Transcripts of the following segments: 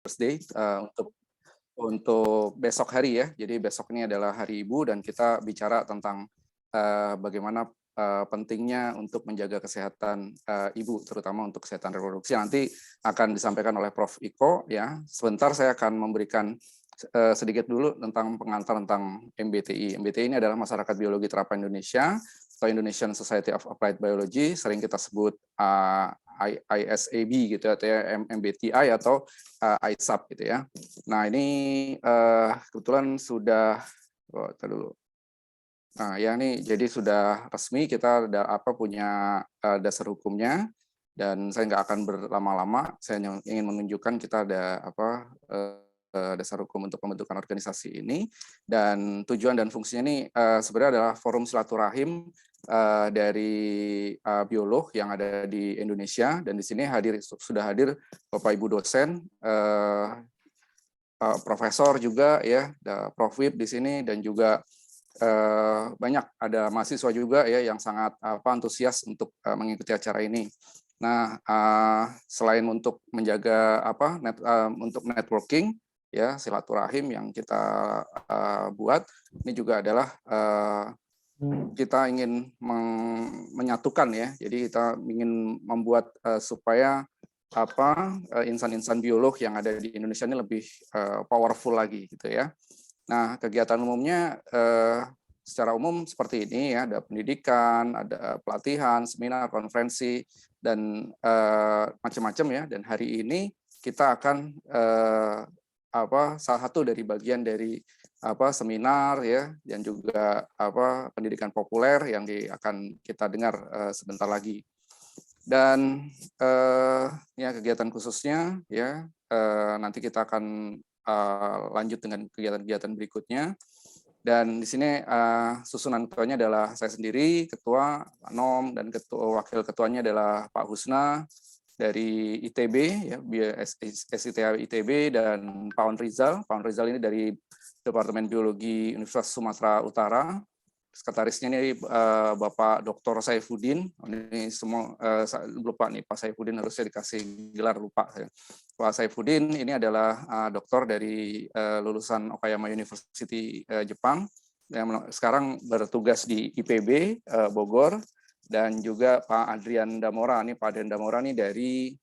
Day untuk besok hari ya. Jadi besok ini adalah Hari Ibu dan kita bicara tentang bagaimana pentingnya untuk menjaga kesehatan ibu, terutama untuk kesehatan reproduksi. Nanti akan disampaikan oleh Prof. Iko ya. Sebentar saya akan memberikan sedikit dulu tentang pengantar tentang MBTI. MBTI ini adalah Masyarakat Biologi Terapan Indonesia atau Indonesian Society of Applied Biology, sering kita sebut ISAB gitu atau MBTI atau ISAP gitu ya. Nah ini kebetulan sudah dulu. Nah ya ini jadi sudah resmi kita punya dasar hukumnya dan saya nggak akan berlama-lama. Saya ingin menunjukkan kita ada dasar hukum untuk pembentukan organisasi ini, dan tujuan dan fungsinya ini sebenarnya adalah forum silaturahim dari biolog yang ada di Indonesia, dan di sini sudah hadir Bapak Ibu dosen, profesor juga ya, Prof. Wib di sini, dan juga banyak ada mahasiswa juga ya yang sangat antusias untuk mengikuti acara ini. Nah, selain untuk menjaga untuk networking ya, silaturahim yang kita buat, ini juga adalah kita ingin menyatukan ya. Jadi kita ingin membuat supaya insan-insan biolog yang ada di Indonesia ini lebih powerful lagi gitu ya. Nah, kegiatan umumnya secara umum seperti ini ya, ada pendidikan, ada pelatihan, seminar, konferensi, dan macam-macam ya. Dan hari ini kita akan salah satu dari bagian dari seminar ya, dan juga pendidikan populer yang akan kita dengar sebentar lagi. Dan ya kegiatan khususnya ya nanti kita akan lanjut dengan kegiatan-kegiatan berikutnya. Dan di sini susunan ketuanya adalah saya sendiri, ketua Pak Nom, dan wakil ketuanya adalah Pak Husna dari ITB ya, SITH ITB, dan Pak Rizal. Pak Rizal ini dari Departemen Biologi Universitas Sumatera Utara. Sekretarisnya ini Bapak Dr. Saifuddin. Ini semua lupa nih, Pak Saifuddin harusnya dikasih gelar, lupa saya. Pak Saifuddin ini adalah doktor dari lulusan Okayama University Jepang, yang sekarang bertugas di IPB Bogor, dan juga Pak Adrian Damora. Ini Pak Adrian Damora ini dari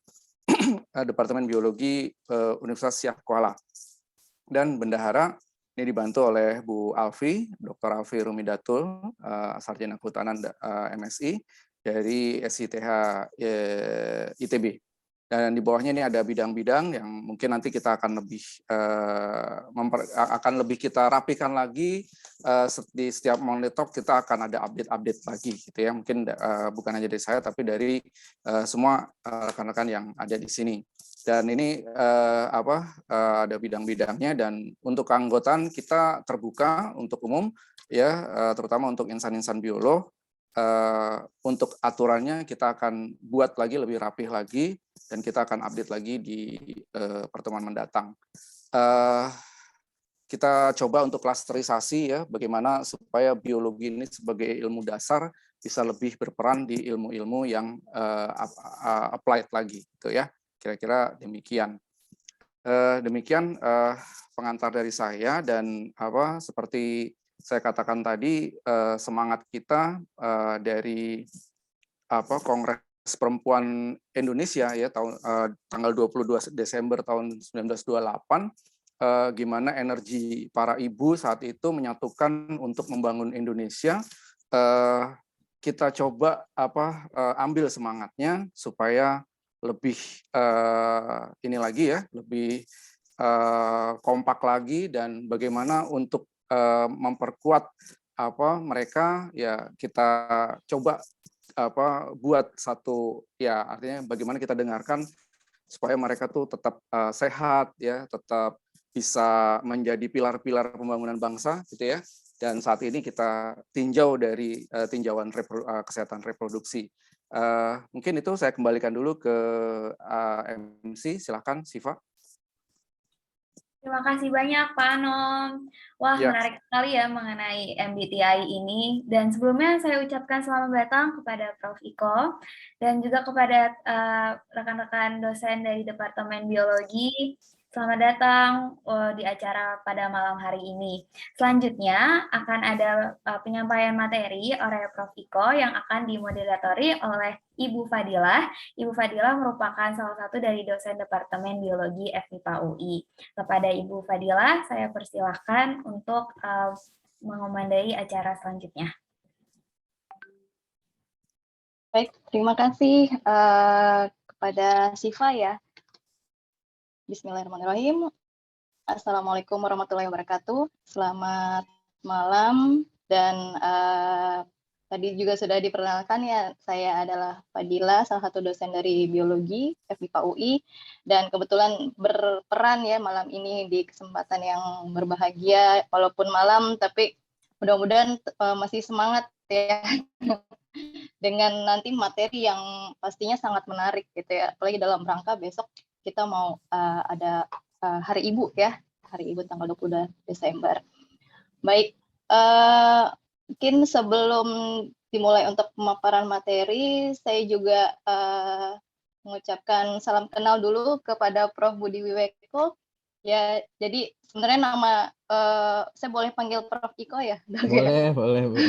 Departemen Biologi Universitas Syah Kuala. Dan bendahara ini dibantu oleh Bu Alfi, Dr. Alfi Rumidatul, Sarjana Kehutanan MSI dari SITH ITB. Dan di bawahnya ini ada bidang-bidang yang mungkin nanti kita akan lebih kita rapikan lagi. Di setiap Monday Talk kita akan ada update-update lagi gitu ya. Mungkin bukan hanya dari saya tapi dari semua rekan-rekan yang ada di sini. Dan ini ada bidang-bidangnya, dan untuk keanggotaan kita terbuka untuk umum ya, terutama untuk insan-insan biolog. Untuk aturannya kita akan buat lagi lebih rapih lagi, dan kita akan update lagi di pertemuan mendatang. Kita coba untuk klasterisasi ya, bagaimana supaya biologi ini sebagai ilmu dasar bisa lebih berperan di ilmu-ilmu yang applied lagi gitu ya. Kira-kira demikian. Demikian pengantar dari saya, dan seperti saya katakan tadi, semangat kita dari Kongres Perempuan Indonesia ya tanggal 22 Desember tahun 1928, gimana energi para ibu saat itu menyatukan untuk membangun Indonesia. Kita coba ambil semangatnya supaya lebih ini lagi ya, lebih kompak lagi, dan bagaimana untuk memperkuat mereka ya, kita coba buat satu ya, artinya bagaimana kita dengarkan supaya mereka tuh tetap sehat ya, tetap bisa menjadi pilar-pilar pembangunan bangsa gitu ya. Dan saat ini kita tinjau dari tinjauan kesehatan reproduksi. Mungkin itu saya kembalikan dulu ke MC, silakan Siva. Terima kasih banyak Pak Anom. Wah, Ya. menarik sekali ya mengenai MBTI ini. Dan sebelumnya saya ucapkan selamat datang kepada Prof. Iko dan juga kepada rekan-rekan dosen dari Departemen Biologi Selamat datang di acara pada malam hari ini. Selanjutnya akan ada penyampaian materi oleh Prof. Iko yang akan dimoderatori oleh Ibu Fadilah. Ibu Fadilah merupakan salah satu dari dosen Departemen Biologi FMIPA UI. Kepada Ibu Fadilah, saya persilahkan untuk mengomandai acara selanjutnya. Baik, terima kasih kepada Siva ya. Bismillahirrahmanirrahim. Assalamualaikum warahmatullahi wabarakatuh. Selamat malam dan tadi juga sudah diperkenalkan ya, saya adalah Fadila, salah satu dosen dari Biologi FMIPA UI, dan kebetulan berperan ya malam ini di kesempatan yang berbahagia, walaupun malam tapi mudah-mudahan masih semangat ya dengan nanti materi yang pastinya sangat menarik gitu ya, apalagi dalam rangka besok kita mau ada Hari Ibu ya, Hari Ibu tanggal 22 Desember. Baik, mungkin sebelum dimulai untuk pemaparan materi, saya juga mengucapkan salam kenal dulu kepada Prof. Budi Wiweko. Ya, jadi sebenarnya nama saya boleh panggil Prof. Iko ya? Boleh, boleh, Bu.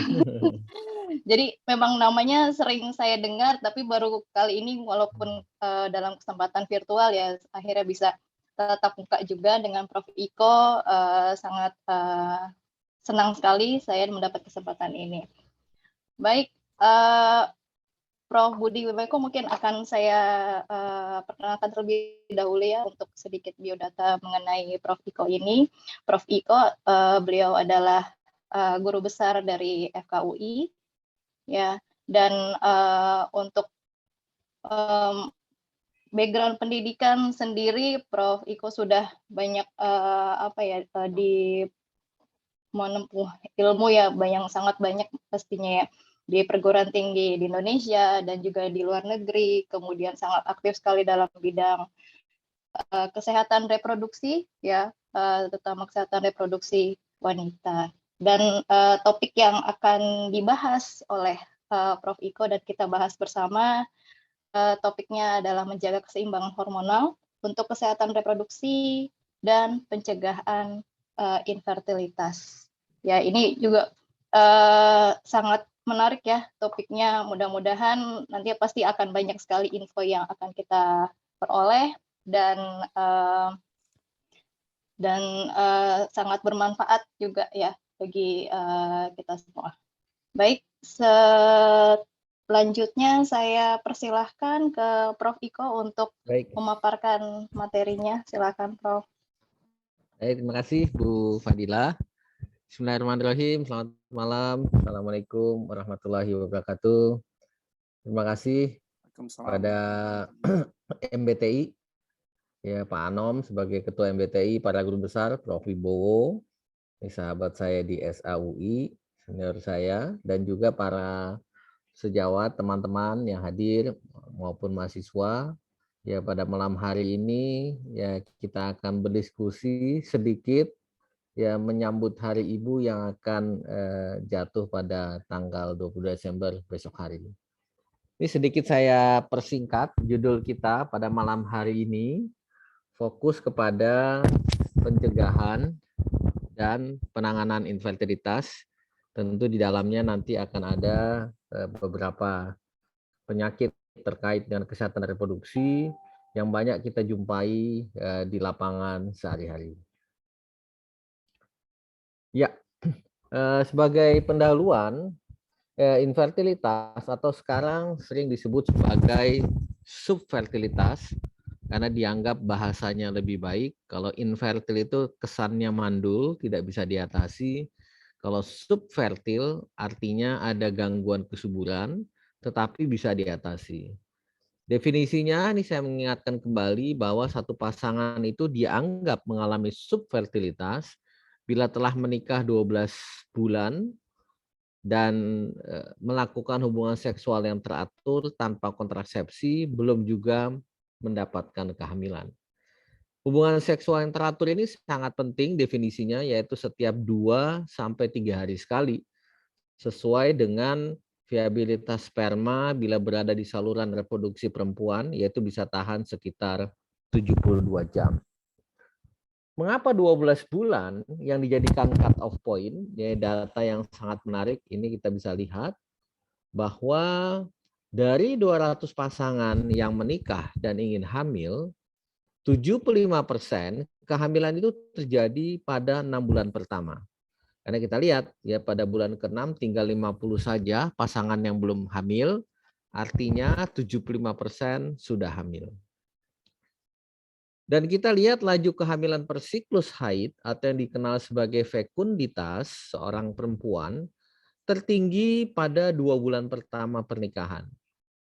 Jadi memang namanya sering saya dengar, tapi baru kali ini walaupun dalam kesempatan virtual ya, akhirnya bisa tatap muka juga dengan Prof. Iko. Sangat senang sekali saya mendapat kesempatan ini. Baik, Prof. Budi Wiweko mungkin akan saya perkenalkan terlebih dahulu ya untuk sedikit biodata mengenai Prof. Iko ini. Prof. Iko, beliau adalah guru besar dari FKUI, ya, dan untuk background pendidikan sendiri, Prof. Iko sudah banyak di menempuh ilmu ya, sangat banyak pastinya ya, di perguruan tinggi di Indonesia dan juga di luar negeri, kemudian sangat aktif sekali dalam bidang kesehatan reproduksi ya, terutama kesehatan reproduksi wanita. Dan topik yang akan dibahas oleh Prof. Iko dan kita bahas bersama, topiknya adalah menjaga keseimbangan hormonal untuk kesehatan reproduksi dan pencegahan infertilitas. Ya, ini juga sangat menarik ya topiknya. Mudah-mudahan nanti pasti akan banyak sekali info yang akan kita peroleh dan sangat bermanfaat juga ya bagi kita semua. Baik, selanjutnya saya persilahkan ke Prof. Iko untuk memaparkan materinya. Silakan, Prof. Baik, terima kasih Bu Fadila. Bismillahirrahmanirrahim. Selamat malam. Assalamualaikum warahmatullahi wabarakatuh. Terima kasih pada MBTI, ya Pak Anom sebagai Ketua MBTI, para guru besar, Prof. Wibowo, ini sahabat saya di SAUI, senior saya, dan juga para sejawat, teman-teman yang hadir maupun mahasiswa. Ya, pada malam hari ini ya kita akan berdiskusi sedikit ya menyambut Hari Ibu yang akan jatuh pada tanggal 22 Desember besok hari. Ini sedikit saya persingkat judul kita pada malam hari ini, fokus kepada pencegahan dan penanganan infertilitas. Tentu di dalamnya nanti akan ada beberapa penyakit terkait dengan kesehatan reproduksi yang banyak kita jumpai di lapangan sehari-hari. Ya, sebagai pendahuluan, infertilitas atau sekarang sering disebut sebagai subfertilitas karena dianggap bahasanya lebih baik. Kalau infertil itu kesannya mandul, tidak bisa diatasi. Kalau subfertil artinya ada gangguan kesuburan, tetapi bisa diatasi. Definisinya, ini saya mengingatkan kembali bahwa satu pasangan itu dianggap mengalami subfertilitas bila telah menikah 12 bulan dan melakukan hubungan seksual yang teratur tanpa kontrasepsi, belum juga mendapatkan kehamilan. Hubungan seksual yang teratur ini sangat penting definisinya, yaitu setiap 2 sampai 3 hari sekali, sesuai dengan viabilitas sperma bila berada di saluran reproduksi perempuan, yaitu bisa tahan sekitar 72 jam. Mengapa 12 bulan yang dijadikan cut off point? Ya, data yang sangat menarik ini kita bisa lihat bahwa dari 200 pasangan yang menikah dan ingin hamil, 75% kehamilan itu terjadi pada 6 bulan pertama. Karena kita lihat ya pada bulan ke-6 tinggal 50 saja pasangan yang belum hamil, artinya 75% sudah hamil. Dan kita lihat laju kehamilan per siklus haid atau yang dikenal sebagai fekunditas seorang perempuan tertinggi pada 2 bulan pertama pernikahan,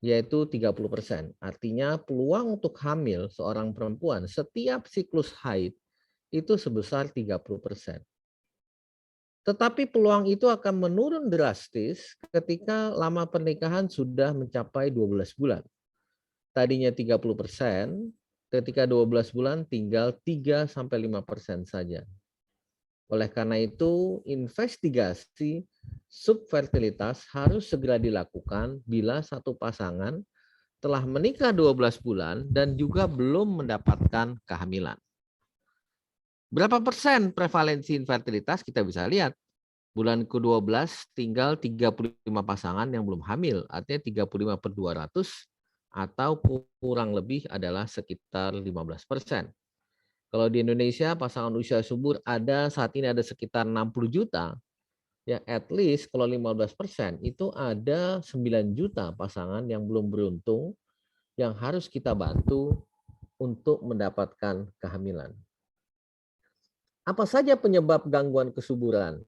yaitu 30%. Artinya peluang untuk hamil seorang perempuan setiap siklus haid itu sebesar 30%. Tetapi peluang itu akan menurun drastis ketika lama pernikahan sudah mencapai 12 bulan. Tadinya 30%, ketika 12 bulan tinggal 3-5% saja. Oleh karena itu, investigasi subfertilitas harus segera dilakukan bila satu pasangan telah menikah 12 bulan dan juga belum mendapatkan kehamilan. Berapa persen prevalensi infertilitas kita bisa lihat. Bulan ke-12 tinggal 35 pasangan yang belum hamil, artinya 35/200 atau kurang lebih adalah sekitar 15%. Kalau di Indonesia pasangan usia subur saat ini ada sekitar 60 juta, ya at least kalau 15% itu ada 9 juta pasangan yang belum beruntung yang harus kita bantu untuk mendapatkan kehamilan. Apa saja penyebab gangguan kesuburan?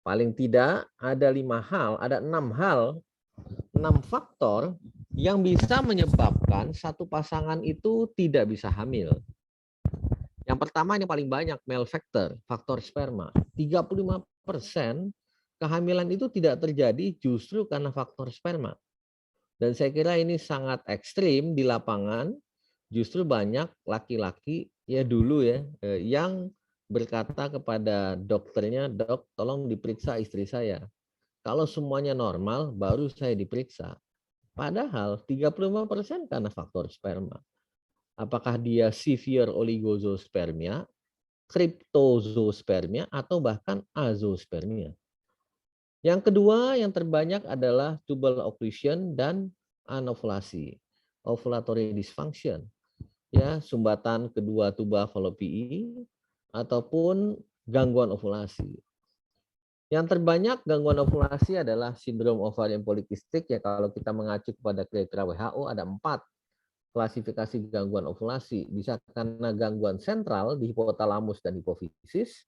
Paling tidak ada 6 faktor yang bisa menyebabkan satu pasangan itu tidak bisa hamil. Yang pertama yang paling banyak male factor, faktor sperma. 35% kehamilan itu tidak terjadi justru karena faktor sperma. Dan saya kira ini sangat ekstrim di lapangan. Justru banyak laki-laki ya dulu ya yang berkata kepada dokternya, "Dok, tolong diperiksa istri saya. Kalau semuanya normal baru saya diperiksa." Padahal 35% karena faktor sperma. Apakah dia severe oligozospermia, cryptozospermia, atau bahkan azospermia. Yang kedua yang terbanyak adalah tubal occlusion dan anovulasi, ovulatory dysfunction. Ya, sumbatan kedua tuba falopii ataupun gangguan ovulasi. Yang terbanyak gangguan ovulasi adalah sindrom ovarian polikistik, ya kalau kita mengacu kepada kriteria WHO ada 4 klasifikasi gangguan ovulasi. Bisa karena gangguan sentral di hipotalamus dan hipofisis,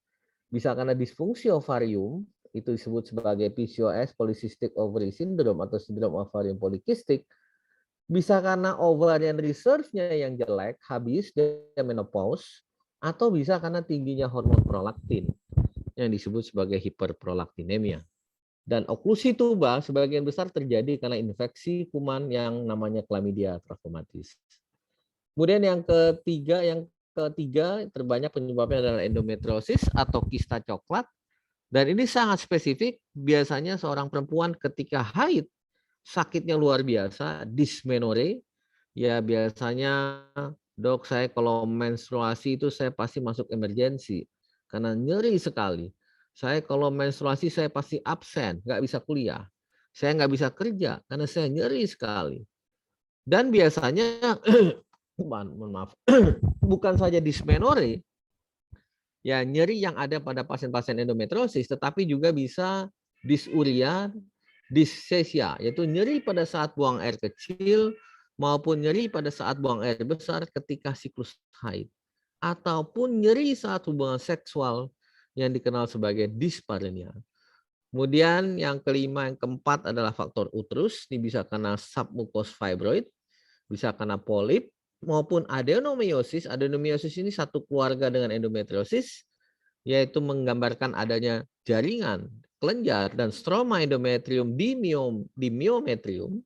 bisa karena disfungsi ovarium, itu disebut sebagai PCOS, polycystic ovary syndrome atau sindrom ovarian polikistik, bisa karena ovarian reserve-nya yang jelek, habis dia menopause, atau bisa karena tingginya hormon prolaktin yang disebut sebagai hiperprolaktinemia. Dan oklusi tuba sebagian besar terjadi karena infeksi kuman yang namanya Chlamydia trachomatis. Kemudian yang ketiga terbanyak penyebabnya adalah endometriosis atau kista coklat. Dan ini sangat spesifik, biasanya seorang perempuan ketika haid sakitnya luar biasa, dysmenorrhea, ya biasanya, "Dok, saya kalau menstruasi itu saya pasti masuk emergensi karena nyeri sekali. Saya kalau menstruasi saya pasti absen, nggak bisa kuliah. Saya nggak bisa kerja karena saya nyeri sekali." Dan biasanya, maaf, bukan saja dysmenorrhea, ya nyeri yang ada pada pasien-pasien endometriosis, tetapi juga bisa dysuria, dysesia, yaitu nyeri pada saat buang air kecil maupun nyeri pada saat buang air besar ketika siklus haid, ataupun nyeri saat hubungan seksual yang dikenal sebagai dyspareunia. Kemudian yang kelima, yang keempat adalah faktor uterus. Ini bisa karena submucous fibroid, bisa karena polip, maupun adenomyosis. Adenomyosis ini satu keluarga dengan endometriosis, yaitu menggambarkan adanya jaringan, kelenjar, dan stroma endometrium di myometrium.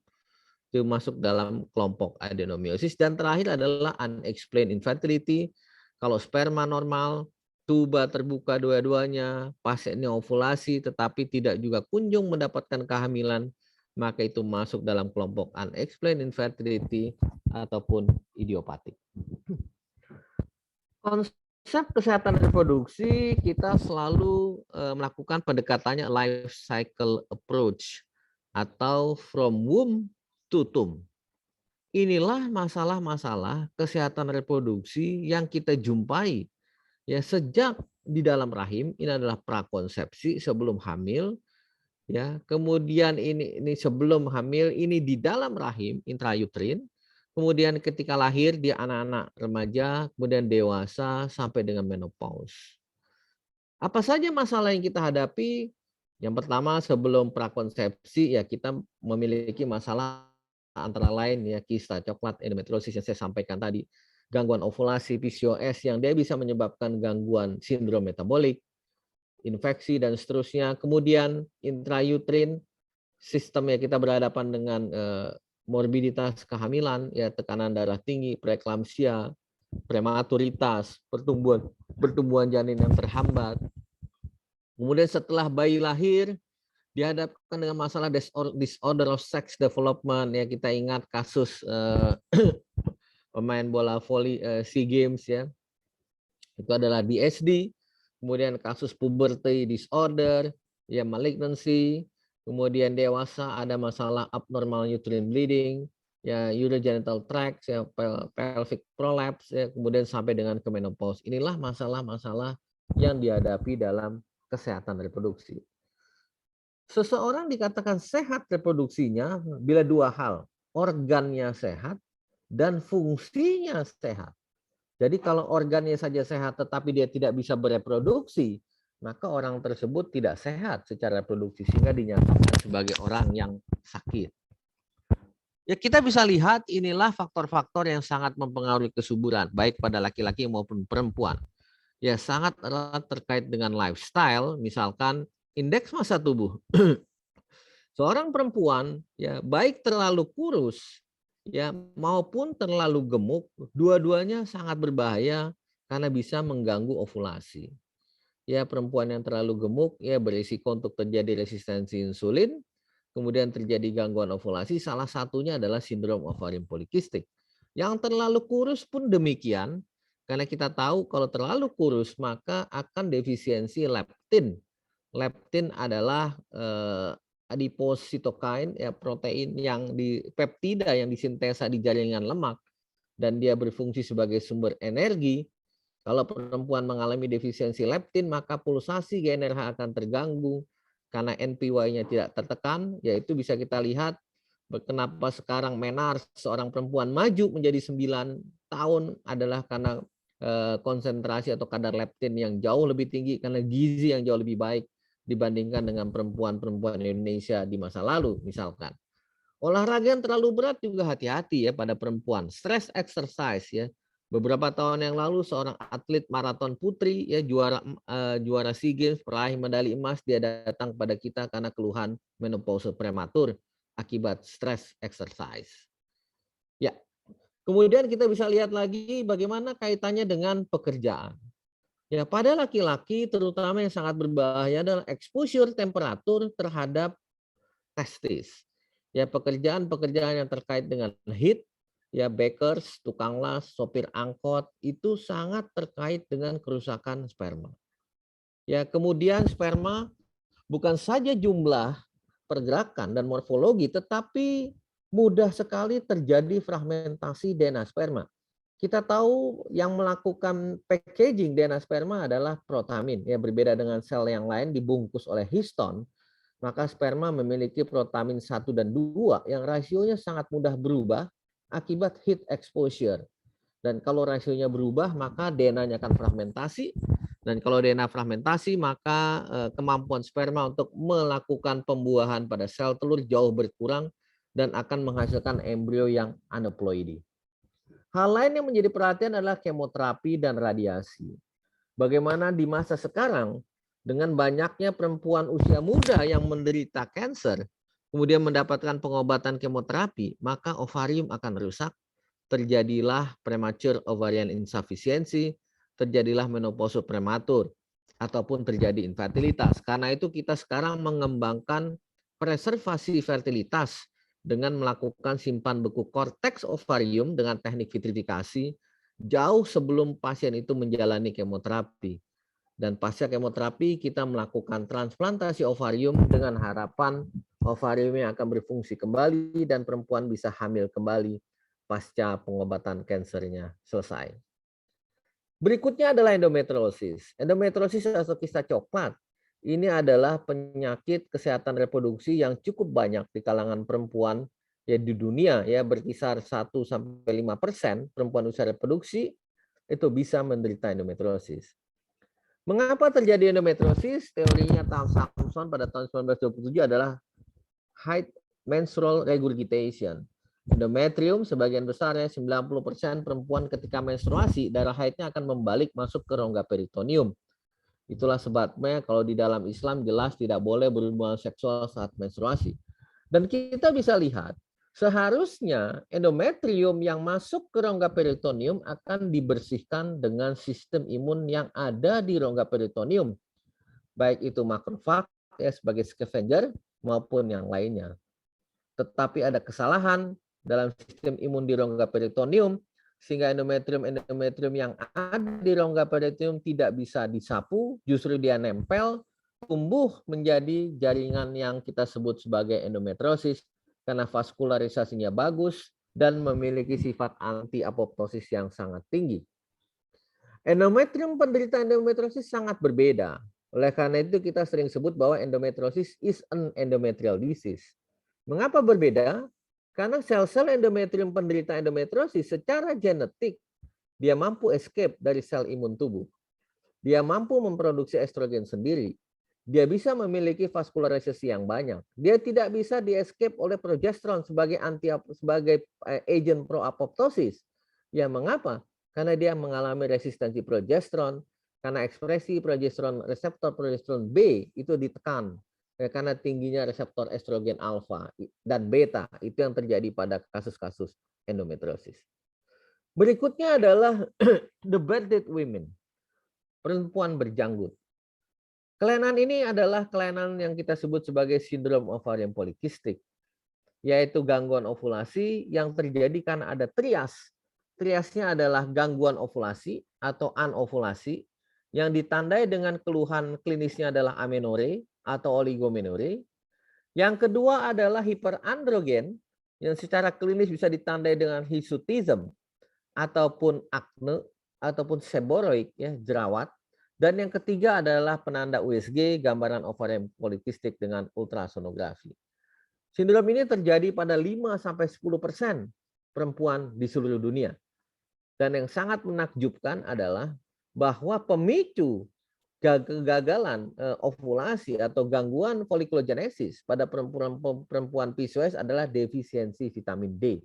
Itu masuk dalam kelompok adenomyosis. Dan terakhir adalah unexplained infertility. Kalau sperma normal, tuba terbuka dua-duanya, pasiennya ovulasi tetapi tidak juga kunjung mendapatkan kehamilan, maka itu masuk dalam kelompok unexplained infertility ataupun idiopatik. konsep kesehatan reproduksi kita selalu melakukan pendekatannya life cycle approach atau from womb to tomb. Inilah masalah-masalah kesehatan reproduksi yang kita jumpai ya sejak di dalam rahim. Ini adalah prakonsepsi sebelum hamil, ya. Kemudian ini sebelum hamil, ini di dalam rahim intrauterin. Kemudian ketika lahir dia anak-anak remaja, kemudian dewasa sampai dengan menopause. Apa saja masalah yang kita hadapi? Yang pertama sebelum prakonsepsi ya kita memiliki masalah antara lain ya kista coklat, endometriosis yang saya sampaikan tadi, gangguan ovulasi, PCOS yang dia bisa menyebabkan gangguan sindrom metabolik, infeksi dan seterusnya. Kemudian intrauterin sistemnya kita berhadapan dengan morbiditas kehamilan, ya tekanan darah tinggi, preeklamsia, prematuritas, pertumbuhan janin yang terhambat. Kemudian setelah bayi lahir dihadapkan dengan masalah disorder of sex development, ya kita ingat kasus pemain bola voli SEA Games ya. Itu adalah DSD, kemudian kasus puberty disorder, ya malignancy, kemudian dewasa ada masalah abnormal uterine bleeding, ya urogenital tract, ya pelvic prolapse, ya kemudian sampai dengan ke menopause. Inilah masalah-masalah yang dihadapi dalam kesehatan reproduksi. Seseorang dikatakan sehat reproduksinya bila dua hal, organnya sehat dan fungsinya sehat. Jadi kalau organnya saja sehat tetapi dia tidak bisa bereproduksi, maka orang tersebut tidak sehat secara reproduksi sehingga dinyatakan sebagai orang yang sakit. Ya kita bisa lihat inilah faktor-faktor yang sangat mempengaruhi kesuburan baik pada laki-laki maupun perempuan. Ya sangat erat terkait dengan lifestyle, misalkan indeks massa tubuh. Seorang perempuan ya baik terlalu kurus ya maupun terlalu gemuk, dua-duanya sangat berbahaya karena bisa mengganggu ovulasi. Ya perempuan yang terlalu gemuk ya berisiko untuk terjadi resistensi insulin, kemudian terjadi gangguan ovulasi, salah satunya adalah sindrom ovarium polikistik. Yang terlalu kurus pun demikian, karena kita tahu kalau terlalu kurus maka akan defisiensi leptin. Leptin adalah adipositokain, ya protein yang di peptida yang disintesa di jaringan lemak dan dia berfungsi sebagai sumber energi. Kalau perempuan mengalami defisiensi leptin maka pulsasi GnRH akan terganggu karena NPY-nya tidak tertekan, yaitu bisa kita lihat kenapa sekarang menarche seorang perempuan maju menjadi 9 tahun adalah karena konsentrasi atau kadar leptin yang jauh lebih tinggi karena gizi yang jauh lebih baik dibandingkan dengan perempuan-perempuan Indonesia di masa lalu misalkan. Olahraga yang terlalu berat juga hati-hati ya pada perempuan. Stress exercise ya. Beberapa tahun yang lalu seorang atlet maraton putri ya juara SEA Games peraih medali emas, dia datang pada kita karena keluhan menopause prematur akibat stress exercise. Ya. Kemudian kita bisa lihat lagi bagaimana kaitannya dengan pekerjaan. Ya, pada laki-laki terutama yang sangat berbahaya adalah exposure temperatur terhadap testis. Ya, pekerjaan-pekerjaan yang terkait dengan heat, ya bakers, tukang las, sopir angkot itu sangat terkait dengan kerusakan sperma. Ya, kemudian sperma bukan saja jumlah pergerakan dan morfologi tetapi mudah sekali terjadi fragmentasi DNA sperma. Kita tahu yang melakukan packaging DNA sperma adalah protamin. Ya, berbeda dengan sel yang lain dibungkus oleh histon, maka sperma memiliki protamin 1 dan 2 yang rasionya sangat mudah berubah akibat heat exposure. Dan kalau rasionya berubah, maka DNA-nya akan fragmentasi. Dan kalau DNA fragmentasi, maka kemampuan sperma untuk melakukan pembuahan pada sel telur jauh berkurang dan akan menghasilkan embrio yang aneuploidi. Hal lain yang menjadi perhatian adalah kemoterapi dan radiasi. Bagaimana di masa sekarang dengan banyaknya perempuan usia muda yang menderita kanker, kemudian mendapatkan pengobatan kemoterapi, maka ovarium akan rusak, terjadilah premature ovarian insufficiency, terjadilah menopause prematur, ataupun terjadi infertilitas. Karena itu kita sekarang mengembangkan preservasi fertilitas dengan melakukan simpan beku korteks ovarium dengan teknik vitrifikasi jauh sebelum pasien itu menjalani kemoterapi. Dan pasca kemoterapi kita melakukan transplantasi ovarium dengan harapan ovariumnya akan berfungsi kembali dan perempuan bisa hamil kembali pasca pengobatan kansernya selesai. Berikutnya adalah endometriosis. Endometriosis atau kista coklat ini adalah penyakit kesehatan reproduksi yang cukup banyak di kalangan perempuan ya di dunia, ya berkisar 1-5% perempuan usia reproduksi itu bisa menderita endometriosis. Mengapa terjadi endometriosis? Teorinya Samson pada tahun 1927 adalah high menstrual regurgitation. Endometrium sebagian besarnya 90% perempuan ketika menstruasi darah haidnya akan membalik masuk ke rongga peritoneum. Itulah sebabnya kalau di dalam Islam jelas tidak boleh berhubungan seksual saat menstruasi. Dan kita bisa lihat seharusnya endometrium yang masuk ke rongga peritoneum akan dibersihkan dengan sistem imun yang ada di rongga peritoneum. Baik itu makrofag ya, sebagai scavenger maupun yang lainnya. Tetapi ada kesalahan dalam sistem imun di rongga peritoneum sehingga endometrium yang ada di rongga peritoneum tidak bisa disapu, justru dia nempel, tumbuh menjadi jaringan yang kita sebut sebagai endometriosis karena vaskularisasinya bagus dan memiliki sifat anti-apoptosis yang sangat tinggi. Endometrium penderita endometriosis sangat berbeda. Oleh karena itu kita sering sebut bahwa endometriosis is an endometrial disease. Mengapa berbeda? Karena sel-sel endometrium penderita endometriosis secara genetik dia mampu escape dari sel imun tubuh. Dia mampu memproduksi estrogen sendiri. Dia bisa memiliki vaskularisasi yang banyak. Dia tidak bisa di-escape oleh progesteron sebagai agent pro-apoptosis. Ya, mengapa? Karena dia mengalami resistensi progesteron, karena ekspresi progesteron reseptor progesteron B itu ditekan. Ya, karena tingginya reseptor estrogen alfa dan beta, itu yang terjadi pada kasus-kasus endometriosis. Berikutnya adalah the bearded women, perempuan berjanggut. Kelainan ini adalah kelainan yang kita sebut sebagai sindrom ovarian polikistik, yaitu gangguan ovulasi yang terjadi karena ada trias. Triasnya adalah gangguan ovulasi atau anovulasi yang ditandai dengan keluhan klinisnya adalah amenore atau oligomenore. Yang kedua adalah hiperandrogen yang secara klinis bisa ditandai dengan hirsutism ataupun akne ataupun seboroid ya, jerawat. Dan yang ketiga adalah penanda USG, gambaran ovarian polikistik dengan ultrasonografi. Sindrom ini terjadi pada 5-10% perempuan di seluruh dunia. Dan yang sangat menakjubkan adalah bahwa pemicu kegagalan ovulasi atau gangguan folikulogenesis pada perempuan PCOS adalah defisiensi vitamin D.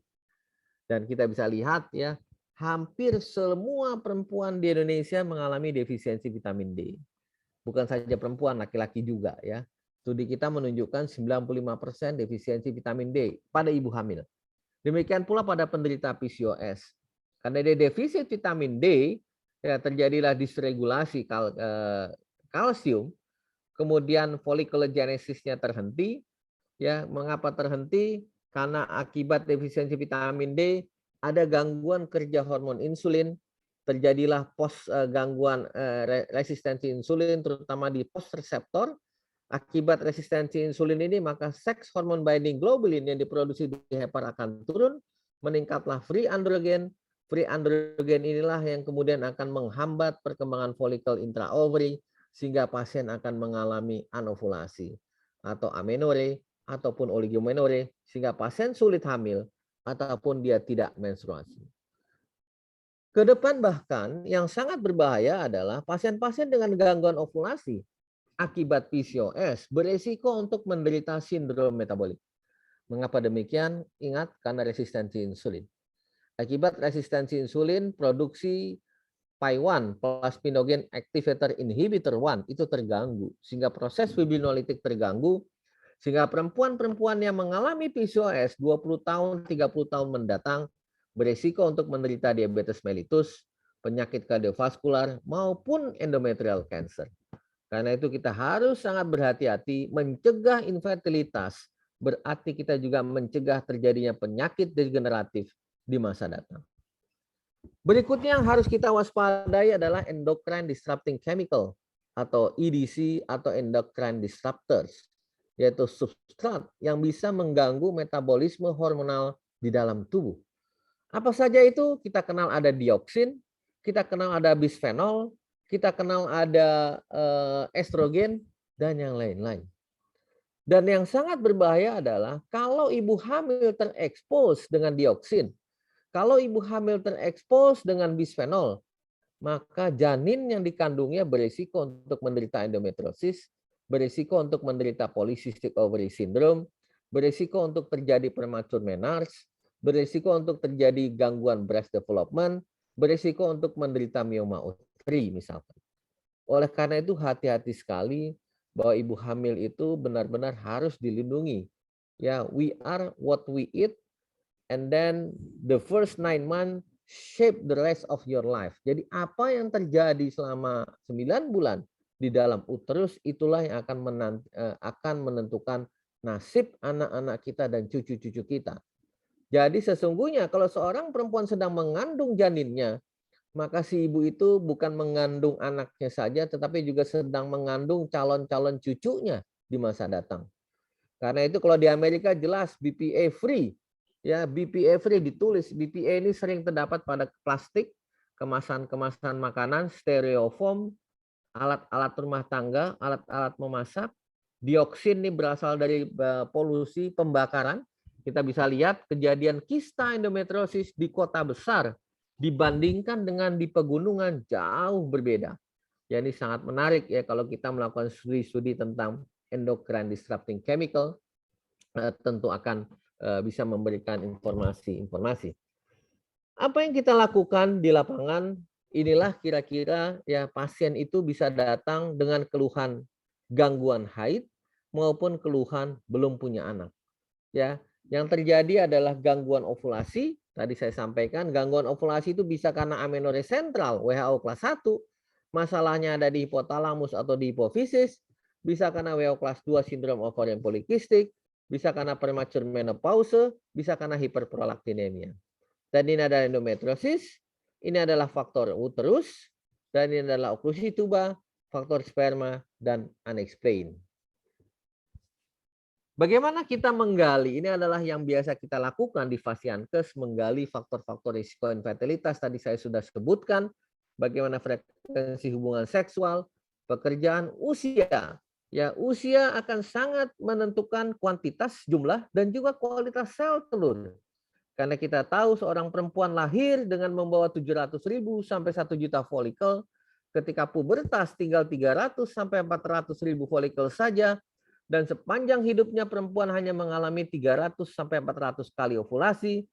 Dan kita bisa lihat ya, hampir semua perempuan di Indonesia mengalami defisiensi vitamin D. Bukan saja perempuan, laki-laki juga ya. Studi kita menunjukkan 95% defisiensi vitamin D pada ibu hamil. Demikian pula pada penderita PCOS. Karena dia defisit vitamin D, ya terjadilah dysregulasi kalsium, kemudian folikulogenesisnya terhenti. Ya, mengapa terhenti? Karena akibat defisiensi vitamin D ada gangguan kerja hormon insulin, terjadilah gangguan resistensi insulin, terutama di post reseptor. Akibat resistensi insulin ini, maka seks hormon binding globulin yang diproduksi di hepar akan turun, meningkatlah free androgen. Free androgen inilah yang kemudian akan menghambat perkembangan folikel intraovary, sehingga pasien akan mengalami anovulasi atau amenore ataupun oligomenore, sehingga pasien sulit hamil ataupun dia tidak menstruasi. Ke depan bahkan yang sangat berbahaya adalah pasien-pasien dengan gangguan ovulasi akibat PCOS beresiko untuk menderita sindrom metabolik. Mengapa demikian? Ingat, karena resistensi insulin. Akibat resistensi insulin, produksi PAI-1, plasminogen activator inhibitor 1, itu terganggu. Sehingga proses fibrinolitik terganggu. Sehingga perempuan-perempuan yang mengalami PCOS 20 tahun, 30 tahun mendatang berisiko untuk menderita diabetes mellitus, penyakit kardiovaskular, maupun endometrial cancer. Karena itu kita harus sangat berhati-hati mencegah infertilitas, berarti kita juga mencegah terjadinya penyakit degeneratif di masa datang. Berikutnya yang harus kita waspadai adalah endocrine disrupting chemical atau EDC atau endocrine disruptors, yaitu substrat yang bisa mengganggu metabolisme hormonal di dalam tubuh. Apa saja itu? Kita kenal ada dioksin, kita kenal ada bisphenol, kita kenal ada estrogen, dan yang lain-lain. Dan yang sangat berbahaya adalah kalau ibu hamil terekspos dengan dioksin, kalau ibu hamil terekspos dengan bisphenol, maka janin yang dikandungnya berisiko untuk menderita endometriosis, berisiko untuk menderita polycystic ovary syndrome, berisiko untuk terjadi premature menarche, berisiko untuk terjadi gangguan breast development, berisiko untuk menderita mioma uteri misalkan. Oleh karena itu hati-hati sekali bahwa ibu hamil itu benar-benar harus dilindungi. Ya, we are what we eat, and then the first 9 months shape the rest of your life. Jadi apa yang terjadi selama 9 bulan di dalam uterus itulah yang akan menentukan nasib anak-anak kita dan cucu-cucu kita. Jadi sesungguhnya kalau seorang perempuan sedang mengandung janinnya, maka si ibu itu bukan mengandung anaknya saja, tetapi juga sedang mengandung calon-calon cucunya di masa datang. Karena itu kalau di Amerika jelas BPA free. Ya, BPA free ditulis. BPA ini sering terdapat pada plastik, kemasan-kemasan makanan, styrofoam, alat-alat rumah tangga, alat-alat memasak. Dioksin ini berasal dari polusi pembakaran. Kita bisa lihat kejadian kista endometriosis di kota besar dibandingkan dengan di pegunungan jauh berbeda. Ya, ini sangat menarik ya kalau kita melakukan studi-studi tentang endocrine disrupting chemical, tentu akan bisa memberikan informasi-informasi. Apa yang kita lakukan di lapangan, inilah kira-kira ya pasien itu bisa datang dengan keluhan gangguan haid maupun keluhan belum punya anak. Ya, yang terjadi adalah gangguan ovulasi. Tadi saya sampaikan gangguan ovulasi itu bisa karena amenorrhea sentral WHO kelas 1, masalahnya ada di hipotalamus atau di hipofisis, bisa karena WHO kelas 2 sindrom ovarian polikistik, bisa karena premature menopause, bisa karena hiperprolaktinemia. Dan ini adalah endometriosis, ini adalah faktor uterus, dan ini adalah oklusi tuba, faktor sperma, dan unexplained. Bagaimana kita menggali? Ini adalah yang biasa kita lakukan di Fasiankes, menggali faktor-faktor risiko infertilitas. Tadi saya sudah sebutkan bagaimana frekuensi hubungan seksual, pekerjaan, usia. Ya, usia akan sangat menentukan kuantitas, jumlah, dan juga kualitas sel telur. Karena kita tahu seorang perempuan lahir dengan membawa 700.000 sampai 1 juta folikel, ketika pubertas tinggal 300 sampai 400.000 folikel saja, dan sepanjang hidupnya perempuan hanya mengalami 300 sampai 400 kali ovulasi.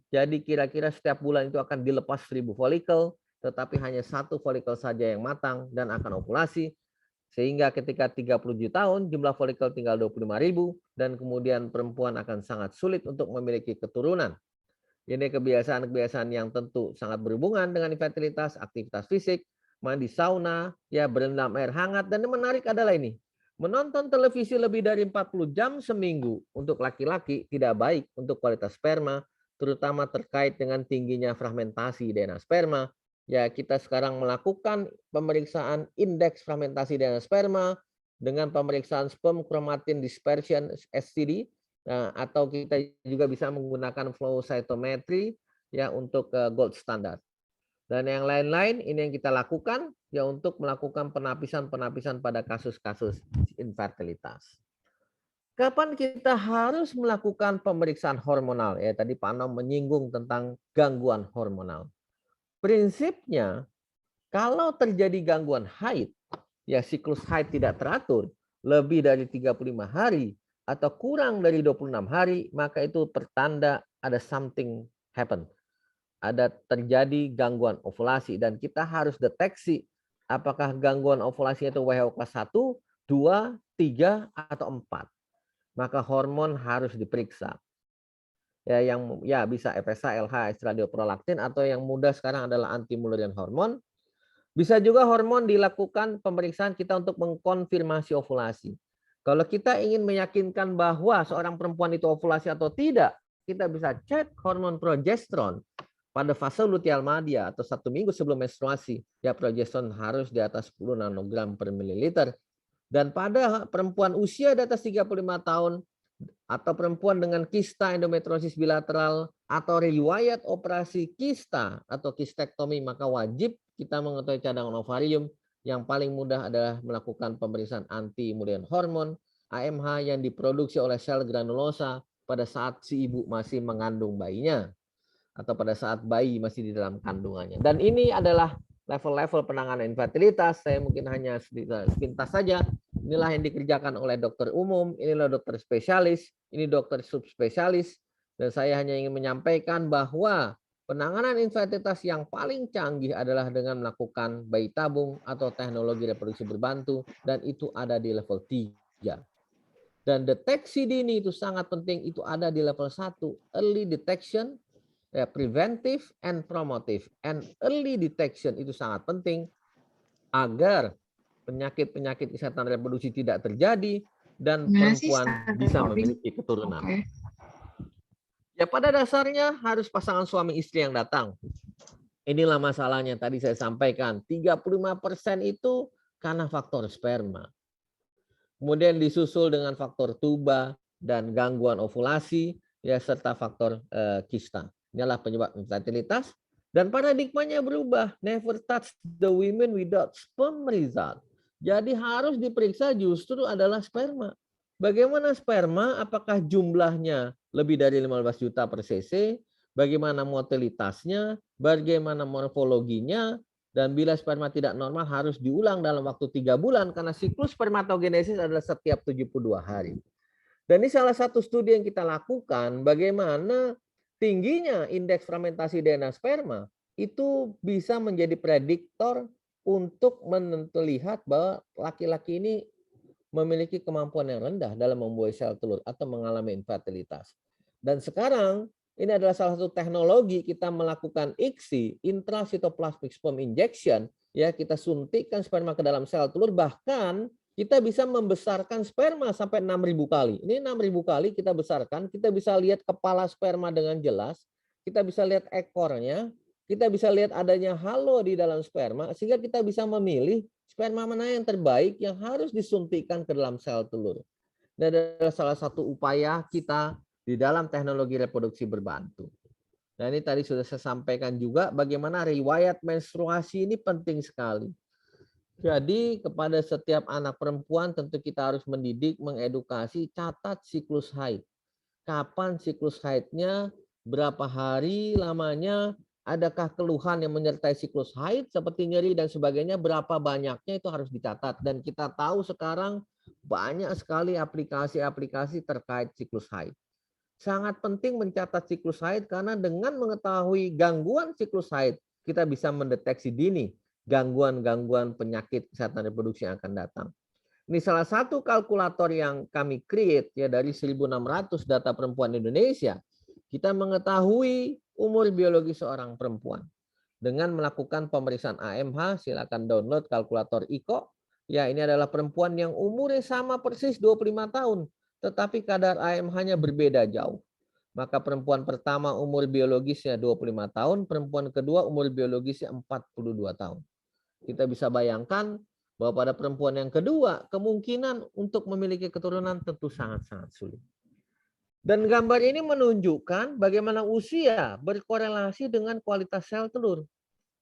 Jadi kira-kira setiap bulan itu akan dilepas 1.000 folikel, tetapi hanya 1 folikel saja yang matang dan akan ovulasi. Sehingga ketika 37 tahun jumlah folikel tinggal 25.000 dan kemudian perempuan akan sangat sulit untuk memiliki keturunan. Ini kebiasaan-kebiasaan yang tentu sangat berhubungan dengan infertilitas, aktivitas fisik, mandi sauna, ya berendam air hangat, dan yang menarik adalah ini. Menonton televisi lebih dari 40 jam seminggu untuk laki-laki tidak baik untuk kualitas sperma, terutama terkait dengan tingginya fragmentasi DNA sperma. Ya, kita sekarang melakukan pemeriksaan indeks fragmentasi DNA sperma dengan pemeriksaan sperm chromatin dispersion STD, atau kita juga bisa menggunakan flow cytometry ya untuk gold standard. Dan yang lain-lain ini yang kita lakukan ya untuk melakukan penapisan-penapisan pada kasus-kasus infertilitas. Kapan kita harus melakukan pemeriksaan hormonal? Ya, tadi Pak Nom menyinggung tentang gangguan hormonal. Prinsipnya, kalau terjadi gangguan haid, ya siklus haid tidak teratur, lebih dari 35 hari, atau kurang dari 26 hari, maka itu pertanda ada something happen. Ada terjadi gangguan ovulasi, dan kita harus deteksi apakah gangguan ovulasi itu WHO kelas 1, 2, 3, atau 4. Maka hormon harus diperiksa. Ya, yang ya bisa FSH, LH, estradiol-prolaktin, atau yang mudah sekarang adalah anti-Mullerian hormon. Bisa juga hormon dilakukan pemeriksaan kita untuk mengkonfirmasi ovulasi. Kalau kita ingin meyakinkan bahwa seorang perempuan itu ovulasi atau tidak, kita bisa cek hormon progesteron. pada fase luteal media atau 1 minggu sebelum menstruasi, ya progesteron harus di atas 10 nanogram per mililiter. Dan pada perempuan usia di atas 35 tahun atau perempuan dengan kista endometriosis bilateral atau riwayat operasi kista atau kistektomi, maka wajib kita mengetahui cadangan ovarium. Yang paling mudah adalah melakukan pemeriksaan anti-imunin hormon AMH yang diproduksi oleh sel granulosa pada saat si ibu masih mengandung bayinya atau pada saat bayi masih di dalam kandungannya. Dan ini adalah level-level penanganan infertilitas. Saya mungkin hanya sepintas saja. Inilah yang dikerjakan oleh dokter umum, inilah dokter spesialis, ini dokter subspesialis. Dan saya hanya ingin menyampaikan bahwa penanganan infertilitas yang paling canggih adalah dengan melakukan bayi tabung atau teknologi reproduksi berbantu, dan itu ada di level 3. Dan deteksi dini itu sangat penting, itu ada di level 1, early detection, preventive and promotive. And early detection itu sangat penting agar penyakit-penyakit kesehatan reproduksi tidak terjadi dan perempuan bisa memiliki keturunan. Okay. Ya pada dasarnya harus pasangan suami istri yang datang. Inilah masalahnya tadi saya sampaikan, 35% itu karena faktor sperma. Kemudian disusul dengan faktor tuba dan gangguan ovulasi, ya serta faktor kista. Inilah penyebab infertilitas. Dan paradigmanya berubah. Never touch the women without sperm result. Jadi harus diperiksa justru adalah sperma. Bagaimana sperma? Apakah jumlahnya lebih dari 15 juta per cc? Bagaimana motilitasnya? Bagaimana morfologinya? Dan bila sperma tidak normal harus diulang dalam waktu 3 bulan karena siklus spermatogenesis adalah setiap 72 hari. Dan ini salah satu studi yang kita lakukan bagaimana tingginya indeks fermentasi DNA sperma itu bisa menjadi prediktor untuk melihat bahwa laki-laki ini memiliki kemampuan yang rendah dalam membuat sel telur atau mengalami infertilitas. Dan sekarang ini adalah salah satu teknologi kita melakukan ICSI, intracytoplasmic sperm injection, ya kita suntikkan sperma ke dalam sel telur, bahkan kita bisa membesarkan sperma sampai 6.000 kali. Ini 6.000 kali kita besarkan, kita bisa lihat kepala sperma dengan jelas, kita bisa lihat ekornya, kita bisa lihat adanya halo di dalam sperma, sehingga kita bisa memilih sperma mana yang terbaik yang harus disuntikkan ke dalam sel telur. Ini adalah salah satu upaya kita di dalam teknologi reproduksi berbantu. Nah ini tadi sudah saya sampaikan juga bagaimana riwayat menstruasi ini penting sekali. Jadi kepada setiap anak perempuan tentu kita harus mendidik, mengedukasi, catat siklus haid. Kapan siklus haidnya, berapa hari lamanya, adakah keluhan yang menyertai siklus haid seperti nyeri dan sebagainya, berapa banyaknya itu harus dicatat. Dan kita tahu sekarang banyak sekali aplikasi-aplikasi terkait siklus haid. Sangat penting mencatat siklus haid karena dengan mengetahui gangguan siklus haid, kita bisa mendeteksi dini gangguan-gangguan penyakit kesehatan reproduksi yang akan datang. Ini salah satu kalkulator yang kami create ya dari 1.600 data perempuan Indonesia. Kita mengetahui umur biologi seorang perempuan dengan melakukan pemeriksaan AMH. Silakan download kalkulator IKO. Ya, ini adalah perempuan yang umurnya sama persis 25 tahun, tetapi kadar AMH-nya berbeda jauh. Maka perempuan pertama umur biologisnya 25 tahun, perempuan kedua umur biologisnya 42 tahun. Kita bisa bayangkan bahwa pada perempuan yang kedua, kemungkinan untuk memiliki keturunan tentu sangat-sangat sulit. Dan gambar ini menunjukkan bagaimana usia berkorelasi dengan kualitas sel telur.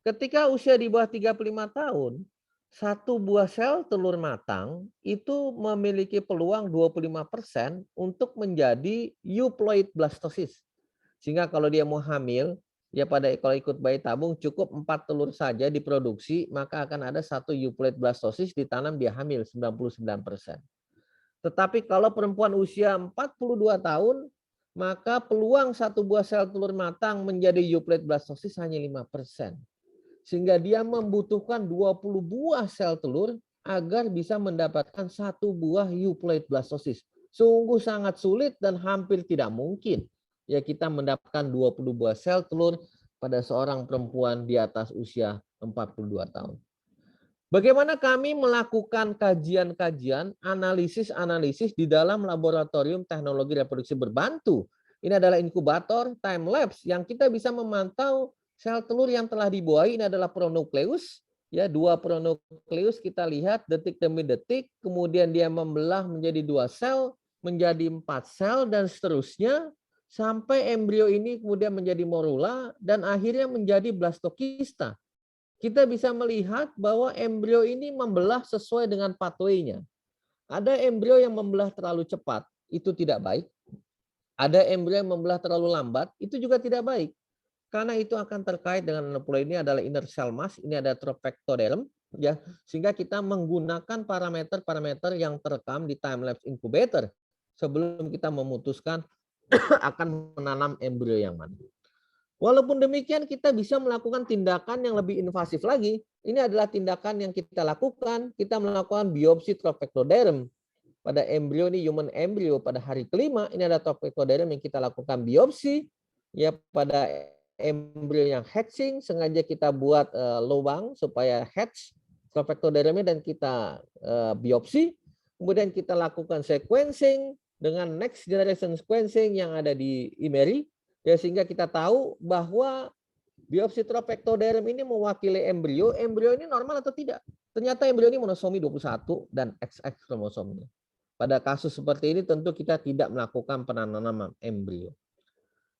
Ketika usia di bawah 35 tahun, satu buah sel telur matang itu memiliki peluang 25% untuk menjadi euploid blastosis. Sehingga kalau dia mau hamil, ya kalau ikut bayi tabung cukup 4 telur saja diproduksi, maka akan ada 1 euploid blastosis ditanam dia hamil 99%. Tetapi kalau perempuan usia 42 tahun, maka peluang 1 buah sel telur matang menjadi euploid blastosis hanya 5%. Sehingga dia membutuhkan 20 buah sel telur agar bisa mendapatkan 1 buah euploid blastosis. Sungguh sangat sulit dan hampir tidak mungkin ya kita mendapatkan 20 buah sel telur pada seorang perempuan di atas usia 42 tahun. Bagaimana kami melakukan kajian-kajian, analisis-analisis di dalam laboratorium teknologi reproduksi berbantu. Ini adalah inkubator time lapse yang kita bisa memantau Sel telur yang telah dibuahi ini adalah pronukleus. Ya, 2 pronukleus kita lihat detik demi detik, kemudian dia membelah menjadi 2 sel, menjadi 4 sel, dan seterusnya sampai embrio ini kemudian menjadi morula dan akhirnya menjadi blastokista. Kita bisa melihat bahwa embrio ini membelah sesuai dengan pathway-nya. Ada embrio yang membelah terlalu cepat, itu tidak baik. Ada embrio yang membelah terlalu lambat, itu juga tidak baik. Karena itu akan terkait dengan pula ini adalah inner cell mass, ini ada tropectoderm, ya, sehingga kita menggunakan parameter-parameter yang terekam di time lapse incubator sebelum kita memutuskan akan menanam embrio yang mana. Walaupun demikian kita bisa melakukan tindakan yang lebih invasif lagi. Ini adalah tindakan yang kita lakukan. Kita melakukan biopsi tropectoderm pada embrio ini, human embrio pada hari kelima. Ini ada tropectoderm yang kita lakukan biopsi. Ya, pada embrio yang hatching sengaja kita buat lubang supaya hatch tropectodermnya dan kita biopsi. Kemudian kita lakukan sequencing dengan next generation sequencing yang ada di IMERI. Ya, sehingga kita tahu bahwa biopsi tropectoderm ini mewakili embrio. Embrio ini normal atau tidak? Ternyata embrio ini monosomi 21 dan XX kromosomnya. Pada kasus seperti ini tentu kita tidak melakukan penanaman embrio.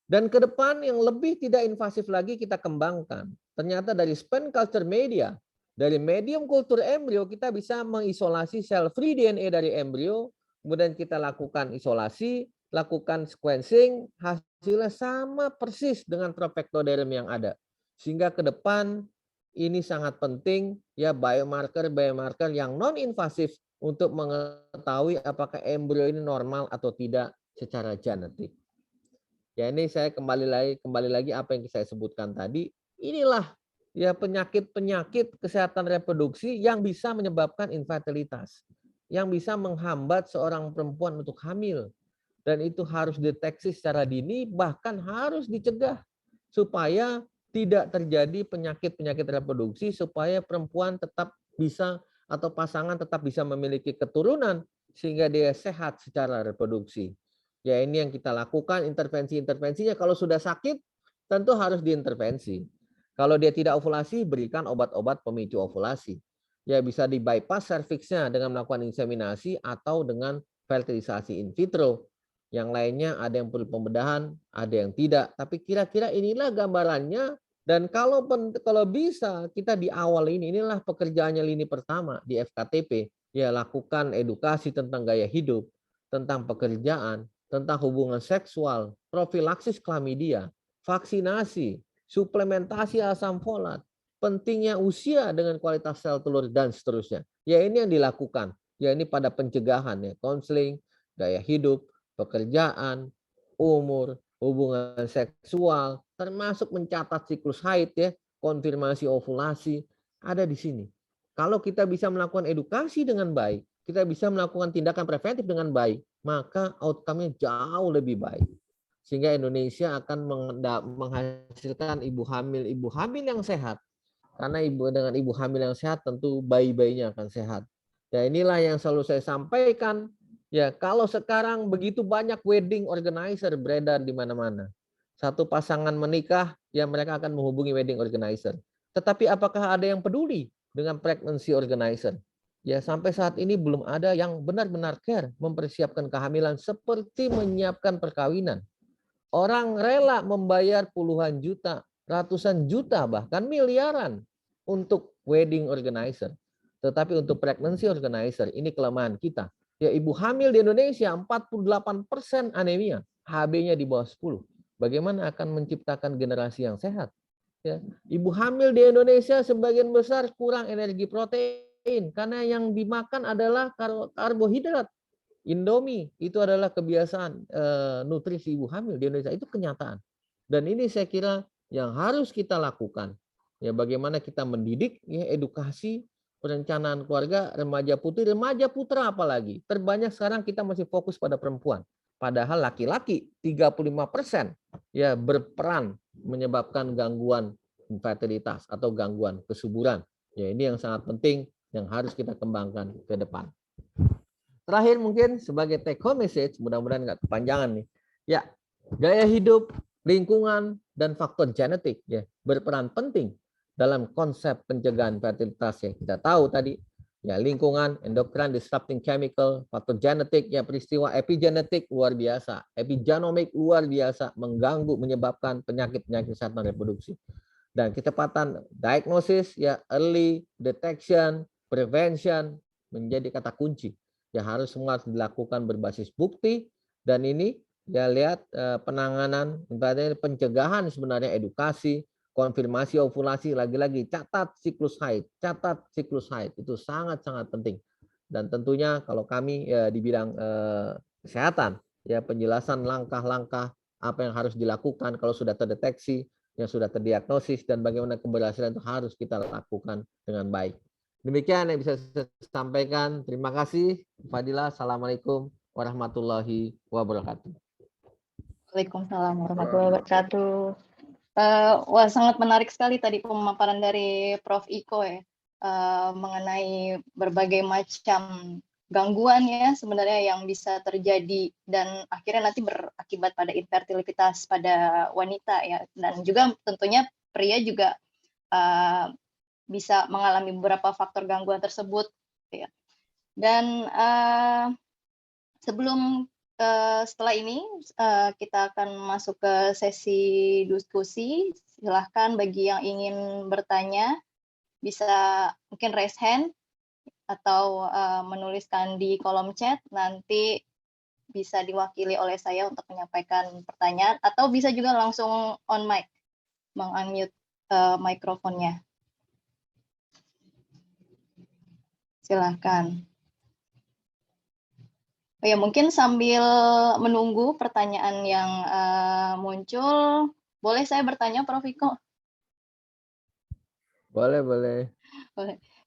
Dan ke depan yang lebih tidak invasif lagi kita kembangkan. Ternyata dari span culture media, dari medium kultur embrio kita bisa mengisolasi sel free DNA dari embrio. Kemudian kita lakukan isolasi, lakukan sequencing, hasilnya sama persis dengan tropectoderm yang ada. Sehingga ke depan ini sangat penting ya, biomarker yang non invasif untuk mengetahui apakah embrio ini normal atau tidak secara genetik. Ya, ini saya kembali lagi apa yang saya sebutkan tadi. Inilah ya penyakit kesehatan reproduksi yang bisa menyebabkan infertilitas, yang bisa menghambat seorang perempuan untuk hamil. Dan itu harus deteksi secara dini, bahkan harus dicegah supaya tidak terjadi penyakit-penyakit reproduksi, supaya perempuan tetap bisa atau pasangan tetap bisa memiliki keturunan sehingga dia sehat secara reproduksi. Ya, ini yang kita lakukan intervensi-intervensinya. Kalau sudah sakit tentu harus diintervensi. Kalau dia tidak ovulasi, berikan obat-obat pemicu ovulasi. Ya, bisa di bypass serviksnya dengan melakukan inseminasi atau dengan fertilisasi in vitro. Yang lainnya ada yang perlu pembedahan, ada yang tidak. Tapi kira-kira inilah gambarannya. Dan kalau bisa kita di awal inilah pekerjaannya lini pertama di FKTP. Ya, lakukan edukasi tentang gaya hidup, tentang pekerjaan, tentang hubungan seksual, profilaksis klamidia, vaksinasi, suplementasi asam folat, pentingnya usia dengan kualitas sel telur dan seterusnya. Ya, ini yang dilakukan. Ya, ini pada pencegahan ya, konseling, gaya hidup, pekerjaan, umur, hubungan seksual, termasuk mencatat siklus haid ya, konfirmasi ovulasi, ada di sini. Kalau kita bisa melakukan edukasi dengan baik, kita bisa melakukan tindakan preventif dengan baik, maka outcome-nya jauh lebih baik. Sehingga Indonesia akan menghasilkan ibu hamil yang sehat. Karena dengan ibu hamil yang sehat tentu bayi-bayinya akan sehat. Ya, inilah yang selalu saya sampaikan. Ya, kalau sekarang begitu banyak wedding organizer beredar di mana-mana. Satu pasangan menikah, ya mereka akan menghubungi wedding organizer. Tetapi apakah ada yang peduli dengan pregnancy organizer? Ya, sampai saat ini belum ada yang benar-benar care mempersiapkan kehamilan seperti menyiapkan perkawinan. Orang rela membayar puluhan juta, ratusan juta, bahkan miliaran untuk wedding organizer. Tetapi untuk pregnancy organizer, ini kelemahan kita. Ya, ibu hamil di Indonesia 48% anemia, HB-nya di bawah 10. Bagaimana akan menciptakan generasi yang sehat? Ya, ibu hamil di Indonesia sebagian besar kurang energi protein karena yang dimakan adalah karbohidrat. Indomie itu adalah kebiasaan nutrisi ibu hamil di Indonesia, itu kenyataan. Dan ini saya kira yang harus kita lakukan. Ya, bagaimana kita mendidik ya, edukasi perencanaan keluarga remaja putri, remaja putra apalagi. Terbanyak sekarang kita masih fokus pada perempuan. Padahal laki-laki 35% ya berperan menyebabkan gangguan infertilitas atau gangguan kesuburan. Ya, ini yang sangat penting yang harus kita kembangkan ke depan. Terakhir mungkin sebagai take home message, mudah-mudahan nggak kepanjangan nih. Ya, gaya hidup lingkungan dan faktor genetik ya berperan penting dalam konsep pencegahan fertilitas yang kita tahu tadi. Ya, lingkungan, endocrine disrupting chemical, faktor genetik, ya peristiwa epigenetik luar biasa, epigenomic luar biasa, mengganggu, menyebabkan penyakit-penyakit saluran reproduksi. Dan kecepatan diagnosis, ya early detection, prevention menjadi kata kunci. Ya harus semua dilakukan berbasis bukti, dan ini ya lihat penanganan, pencegahan sebenarnya edukasi, konfirmasi ovulasi, lagi-lagi catat siklus haid itu sangat-sangat penting. Dan tentunya kalau kami ya, di bidang kesehatan ya penjelasan langkah-langkah apa yang harus dilakukan kalau sudah terdeteksi, yang sudah terdiagnosis, dan bagaimana keberhasilan itu harus kita lakukan dengan baik. Demikian yang bisa saya sampaikan. Terima kasih Fadila. Assalamualaikum warahmatullahi wabarakatuh. Waalaikumsalam warahmatullahi wabarakatuh. Wah, sangat menarik sekali tadi pemaparan dari Prof. Iko ya, mengenai berbagai macam gangguan ya sebenarnya yang bisa terjadi dan akhirnya nanti berakibat pada infertilitas pada wanita ya, dan juga tentunya pria juga bisa mengalami beberapa faktor gangguan tersebut ya. Dan sebelum setelah ini kita akan masuk ke sesi diskusi. Silahkan bagi yang ingin bertanya bisa mungkin raise hand atau menuliskan di kolom chat. Nanti bisa diwakili oleh saya untuk menyampaikan pertanyaan, atau bisa juga langsung on mic, meng-unmute mikrofonnya. Silahkan. Ya, mungkin sambil menunggu pertanyaan yang muncul, boleh saya bertanya, Prof. Iko? Boleh.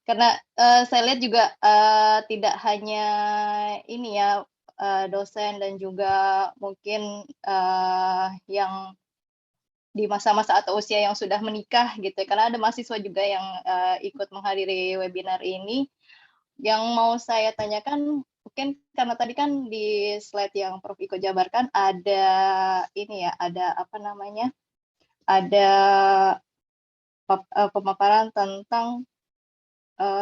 Karena saya lihat juga tidak hanya ini ya, dosen dan juga mungkin yang di masa-masa atau usia yang sudah menikah gitu, karena ada mahasiswa juga yang ikut menghadiri webinar ini. Yang mau saya tanyakan, mungkin karena tadi kan di slide yang Prof. Iko jabarkan ada ini ya, ada apa namanya, ada pemaparan tentang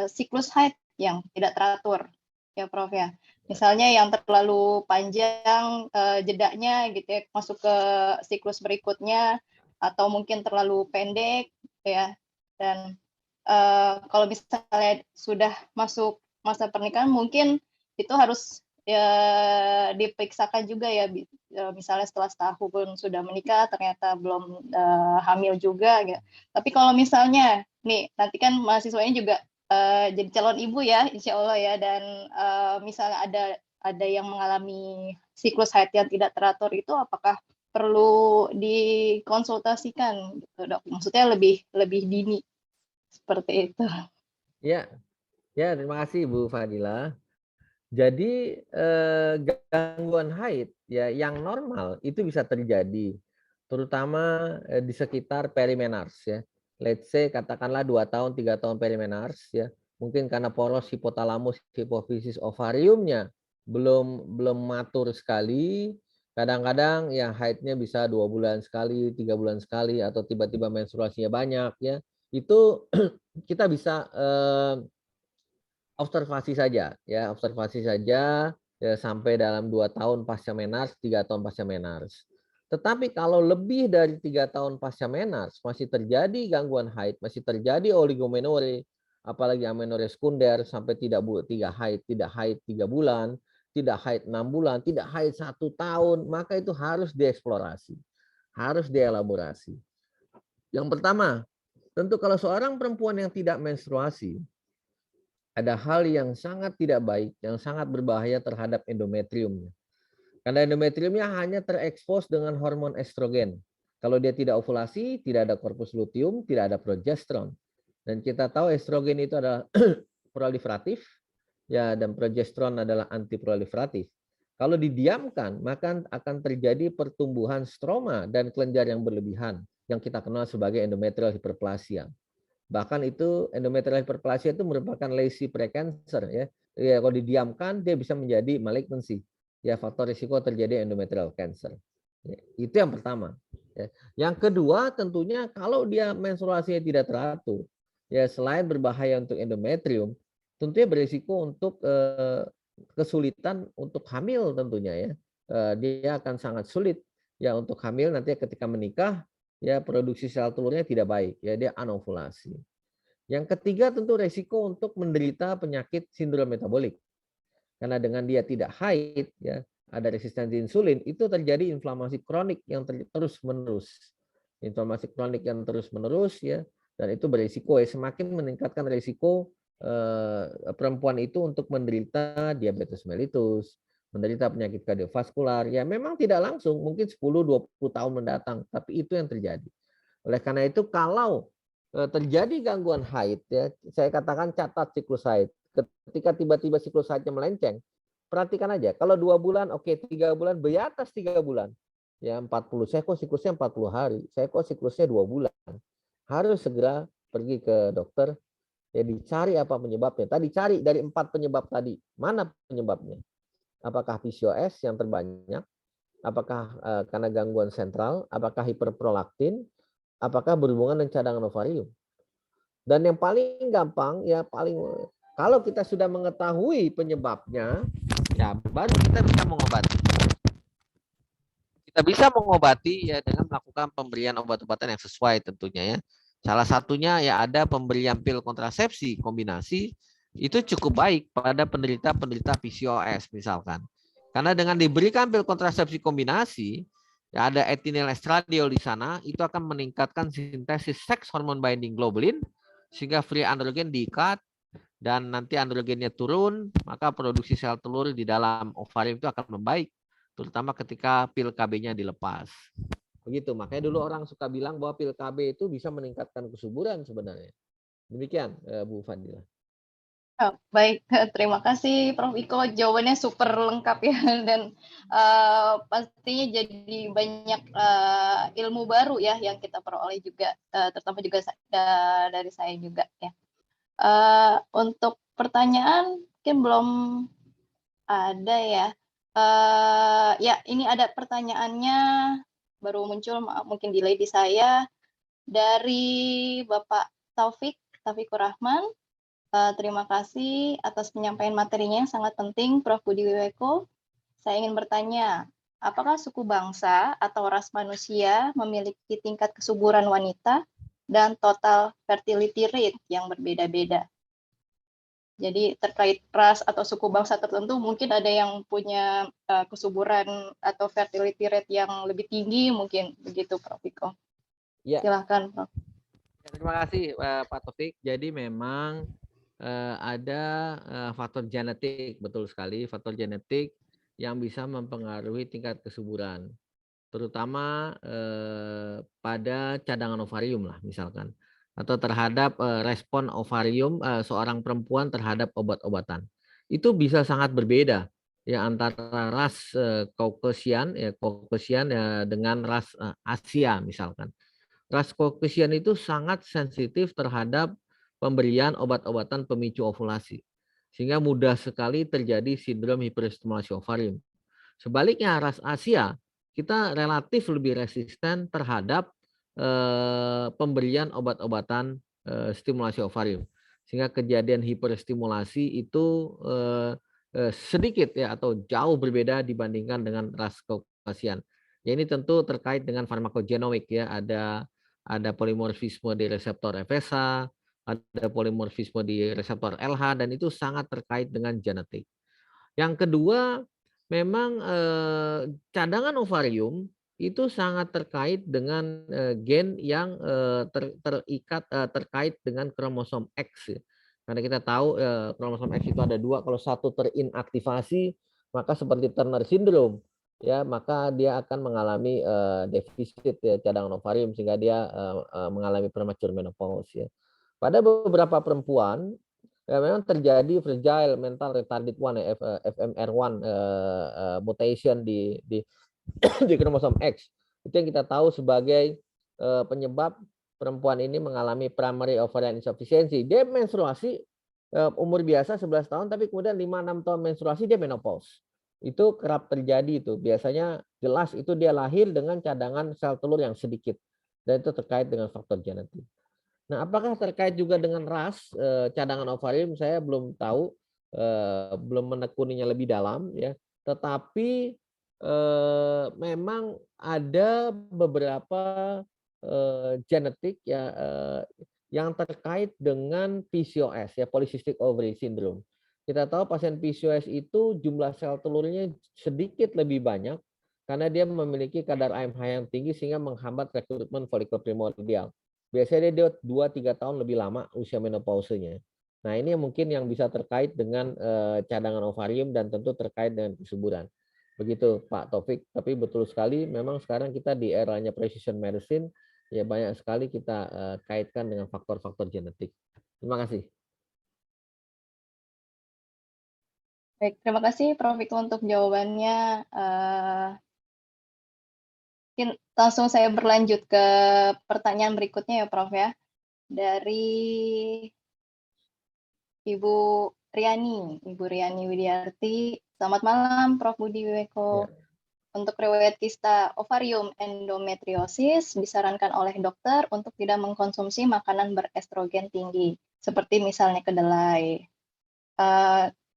siklus haid yang tidak teratur ya Prof ya. Misalnya yang terlalu panjang jedanya gitu ya, masuk ke siklus berikutnya, atau mungkin terlalu pendek ya. Dan kalau misalnya sudah masuk masa pernikahan, mungkin itu harus ya diperiksakan juga ya, misalnya setelah setahun sudah menikah ternyata belum hamil juga gitu. Tapi kalau misalnya nih nanti kan mahasiswanya juga jadi calon ibu ya, insya Allah ya, dan misalnya ada yang mengalami siklus haid yang tidak teratur, itu apakah perlu dikonsultasikan gitu, Dok? Maksudnya lebih dini seperti itu. Ya, terima kasih Bu Fadila. Jadi gangguan haid ya yang normal itu bisa terjadi, terutama di sekitar perimenars ya. Let's say katakanlah 2 tahun 3 tahun perimenars ya. Mungkin karena poros hipotalamus hipofisis ovariumnya belum matur sekali. Kadang-kadang ya haidnya bisa 2 bulan sekali, 3 bulan sekali, atau tiba-tiba menstruasinya banyak ya. Itu kita bisa observasi saja ya, ya, sampai dalam 2 tahun pasca menars, 3 tahun pasca menars. Tetapi kalau lebih dari 3 tahun pasca menars masih terjadi gangguan haid, masih terjadi oligomenore, apalagi amenorrhea sekunder sampai tidak haid 3 bulan, tidak haid 6 bulan, tidak haid 1 tahun, maka itu harus dieksplorasi, harus dielaborasi. Yang pertama, tentu kalau seorang perempuan yang tidak menstruasi, ada hal yang sangat tidak baik, yang sangat berbahaya terhadap endometriumnya. Karena endometriumnya hanya terekspos dengan hormon estrogen. Kalau dia tidak ovulasi, tidak ada corpus luteum, tidak ada progesteron. Dan kita tahu estrogen itu adalah proliferatif, ya, dan progesteron adalah antiproliferatif. Kalau didiamkan, maka akan terjadi pertumbuhan stroma dan kelenjar yang berlebihan, yang kita kenal sebagai endometrial hyperplasia. Bahkan itu endometrial hyperplasia itu merupakan lazy precancer ya. Ya kalau didiamkan dia bisa menjadi malignancy. Ya faktor risiko terjadi endometrial cancer. Ya, itu yang pertama. Ya. Yang kedua tentunya kalau dia menstruasinya tidak teratur, ya selain berbahaya untuk endometrium, tentunya berisiko untuk kesulitan untuk hamil tentunya ya. Dia akan sangat sulit ya untuk hamil nanti ketika menikah, ya produksi sel telurnya tidak baik, ya dia anovulasi. Yang ketiga tentu resiko untuk menderita penyakit sindrom metabolik. Karena dengan dia tidak haid, ya ada resistensi insulin, itu terjadi inflamasi kronik yang terus-menerus. Inflamasi kronik yang terus-menerus, ya, dan itu berisiko ya semakin meningkatkan risiko perempuan itu untuk menderita diabetes mellitus, menderita penyakit kardiovaskular. Ya memang tidak langsung, mungkin 10-20 tahun mendatang, tapi itu yang terjadi. Oleh karena itu kalau terjadi gangguan haid, ya, saya katakan catat siklus haid. Ketika tiba-tiba siklus haidnya melenceng, perhatikan aja. Kalau 2 bulan, oke, 3 bulan, di atas 3 bulan, ya 40. Saya kok siklusnya 40 hari, saya kok siklusnya 2 bulan. Harus segera pergi ke dokter, ya dicari apa penyebabnya. Tadi cari dari 4 penyebab tadi, mana penyebabnya? Apakah PCOS yang terbanyak? Apakah karena gangguan sentral? Apakah hiperprolaktin? Apakah berhubungan dengan cadangan ovarium? Dan yang paling gampang ya kalau kita sudah mengetahui penyebabnya, ya baru kita bisa mengobati. Kita bisa mengobati ya dengan melakukan pemberian obat-obatan yang sesuai tentunya ya. Salah satunya ya ada pemberian pil kontrasepsi kombinasi itu cukup baik pada penderita PCOS misalkan. Karena dengan diberikan pil kontrasepsi kombinasi, ya ada etinyl estradiol di sana, itu akan meningkatkan sintesis seks hormon binding globulin, sehingga free androgen diikat, dan nanti androgennya turun, maka produksi sel telur di dalam ovarium itu akan membaik, terutama ketika pil KB-nya dilepas. Begitu, makanya dulu orang suka bilang bahwa pil KB itu bisa meningkatkan kesuburan sebenarnya. Demikian, Bu Fadila. Oh, baik, terima kasih Prof. Iko, jawabannya super lengkap ya, dan pastinya jadi banyak ilmu baru ya yang kita peroleh juga, terutama juga dari saya juga ya. Untuk pertanyaan mungkin belum ada ya. Ya, ini ada pertanyaannya baru muncul, mungkin delay di saya, dari Bapak Taufikur Rahman. Terima kasih atas penyampaian materinya yang sangat penting, Prof. Budi Wiweko. Saya ingin bertanya, apakah suku bangsa atau ras manusia memiliki tingkat kesuburan wanita dan total fertility rate yang berbeda-beda? Jadi terkait ras atau suku bangsa tertentu mungkin ada yang punya kesuburan atau fertility rate yang lebih tinggi, mungkin begitu Prof. Iko. Ya. Silahkan Prof. Terima kasih Pak Taufik. Jadi memang ada faktor genetik, betul sekali, faktor genetik yang bisa mempengaruhi tingkat kesuburan, terutama pada cadangan ovarium lah misalkan, atau terhadap respon ovarium seorang perempuan terhadap obat-obatan. Itu bisa sangat berbeda ya antara ras Caucasian dengan ras Asia misalkan. Ras Caucasian itu sangat sensitif terhadap pemberian obat-obatan pemicu ovulasi, sehingga mudah sekali terjadi sindrom hiperstimulasi ovarium. Sebaliknya ras Asia, kita relatif lebih resisten terhadap pemberian obat-obatan stimulasi ovarium, sehingga kejadian hiperstimulasi itu sedikit ya atau jauh berbeda dibandingkan dengan ras Caucasian. Ya, ini tentu terkait dengan farmakogenomik ya, ada polimorfisme di reseptor FSH, ada polimorfisme di reseptor LH, dan itu sangat terkait dengan genetik. Yang kedua, memang cadangan ovarium itu sangat terkait dengan gen yang terikat terkait dengan kromosom X. Karena kita tahu kromosom X itu ada 2, kalau satu terinaktivasi maka seperti Turner syndrome, ya maka dia akan mengalami defisit ya, cadangan ovarium, sehingga dia mengalami premature menopause ya. Pada beberapa perempuan ya, memang terjadi fragile mental retarded 1 ya, FMR1 mutation di kromosom X. Itu yang kita tahu sebagai penyebab perempuan ini mengalami primary ovarian insufficiency. Dia menstruasi umur biasa 11 tahun, tapi kemudian 5-6 tahun menstruasi dia menopause. itu kerap terjadi itu. Biasanya jelas itu dia lahir dengan cadangan sel telur yang sedikit. Dan itu terkait dengan faktor genetik. Nah, apakah terkait juga dengan ras cadangan ovarium? Saya belum tahu, belum menekuninya lebih dalam ya. Tetapi memang ada beberapa genetik ya yang terkait dengan PCOS ya, polycystic ovary syndrome. Kita tahu pasien PCOS itu jumlah sel telurnya sedikit lebih banyak karena dia memiliki kadar AMH yang tinggi sehingga menghambat rekrutmen folikel primordial. Biasanya dia 2-3 tahun lebih lama usia menopausenya. Nah, ini mungkin yang bisa terkait dengan cadangan ovarium dan tentu terkait dengan kesuburan. Begitu Pak Taufik, tapi betul sekali memang sekarang kita di eranya precision medicine, ya banyak sekali kita kaitkan dengan faktor-faktor genetik. Terima kasih. Baik, terima kasih Prof. Iko untuk jawabannya. Mungkin langsung saya berlanjut ke pertanyaan berikutnya ya Prof ya. Dari Ibu Riani Widiarti. Selamat malam Prof. Budi Wiweko. Ya. Untuk riwayat kista ovarium endometriosis disarankan oleh dokter untuk tidak mengkonsumsi makanan berestrogen tinggi, seperti misalnya kedelai.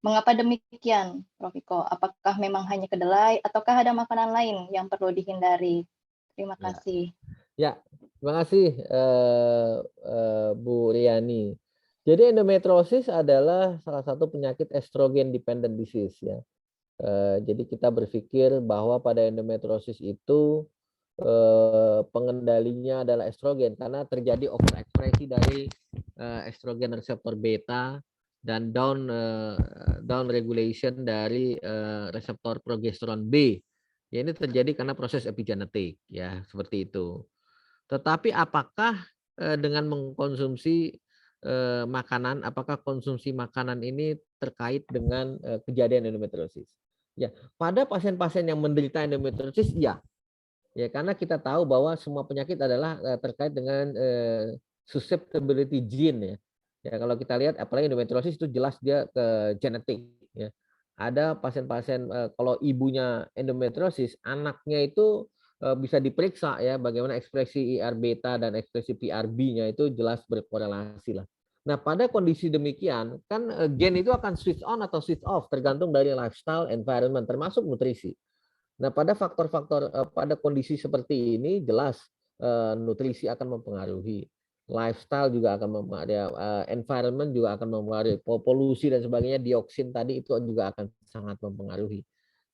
Mengapa demikian, Prof. Iko? Apakah memang hanya kedelai, ataukah ada makanan lain yang perlu dihindari? Terima kasih. Ya, terima kasih Bu Riani. Jadi endometriosis adalah salah satu penyakit estrogen dependent disease ya. Jadi kita berpikir bahwa pada endometriosis itu pengendalinya adalah estrogen karena terjadi overekspresi dari estrogen reseptor beta dan down regulation dari reseptor progesteron B. Ya, ini terjadi karena proses epigenetik ya, seperti itu. Tetapi apakah dengan mengkonsumsi makanan, apakah konsumsi makanan ini terkait dengan kejadian endometriosis? Ya, pada pasien-pasien yang menderita endometriosis, ya, karena kita tahu bahwa semua penyakit adalah terkait dengan susceptibility gene ya. Ya, kalau kita lihat, apalagi endometriosis itu jelas dia ke genetik. Ya. Ada pasien-pasien kalau ibunya endometriosis, anaknya itu bisa diperiksa ya bagaimana ekspresi IR beta dan ekspresi PRB-nya itu jelas berkorelasi lah. Nah, pada kondisi demikian kan gen itu akan switch on atau switch off tergantung dari lifestyle, environment termasuk nutrisi. Nah, pada faktor-faktor pada kondisi seperti ini jelas nutrisi akan mempengaruhi, lifestyle juga akan mempengaruhi, environment juga akan mempengaruhi, polusi dan sebagainya, dioksin tadi itu juga akan sangat mempengaruhi.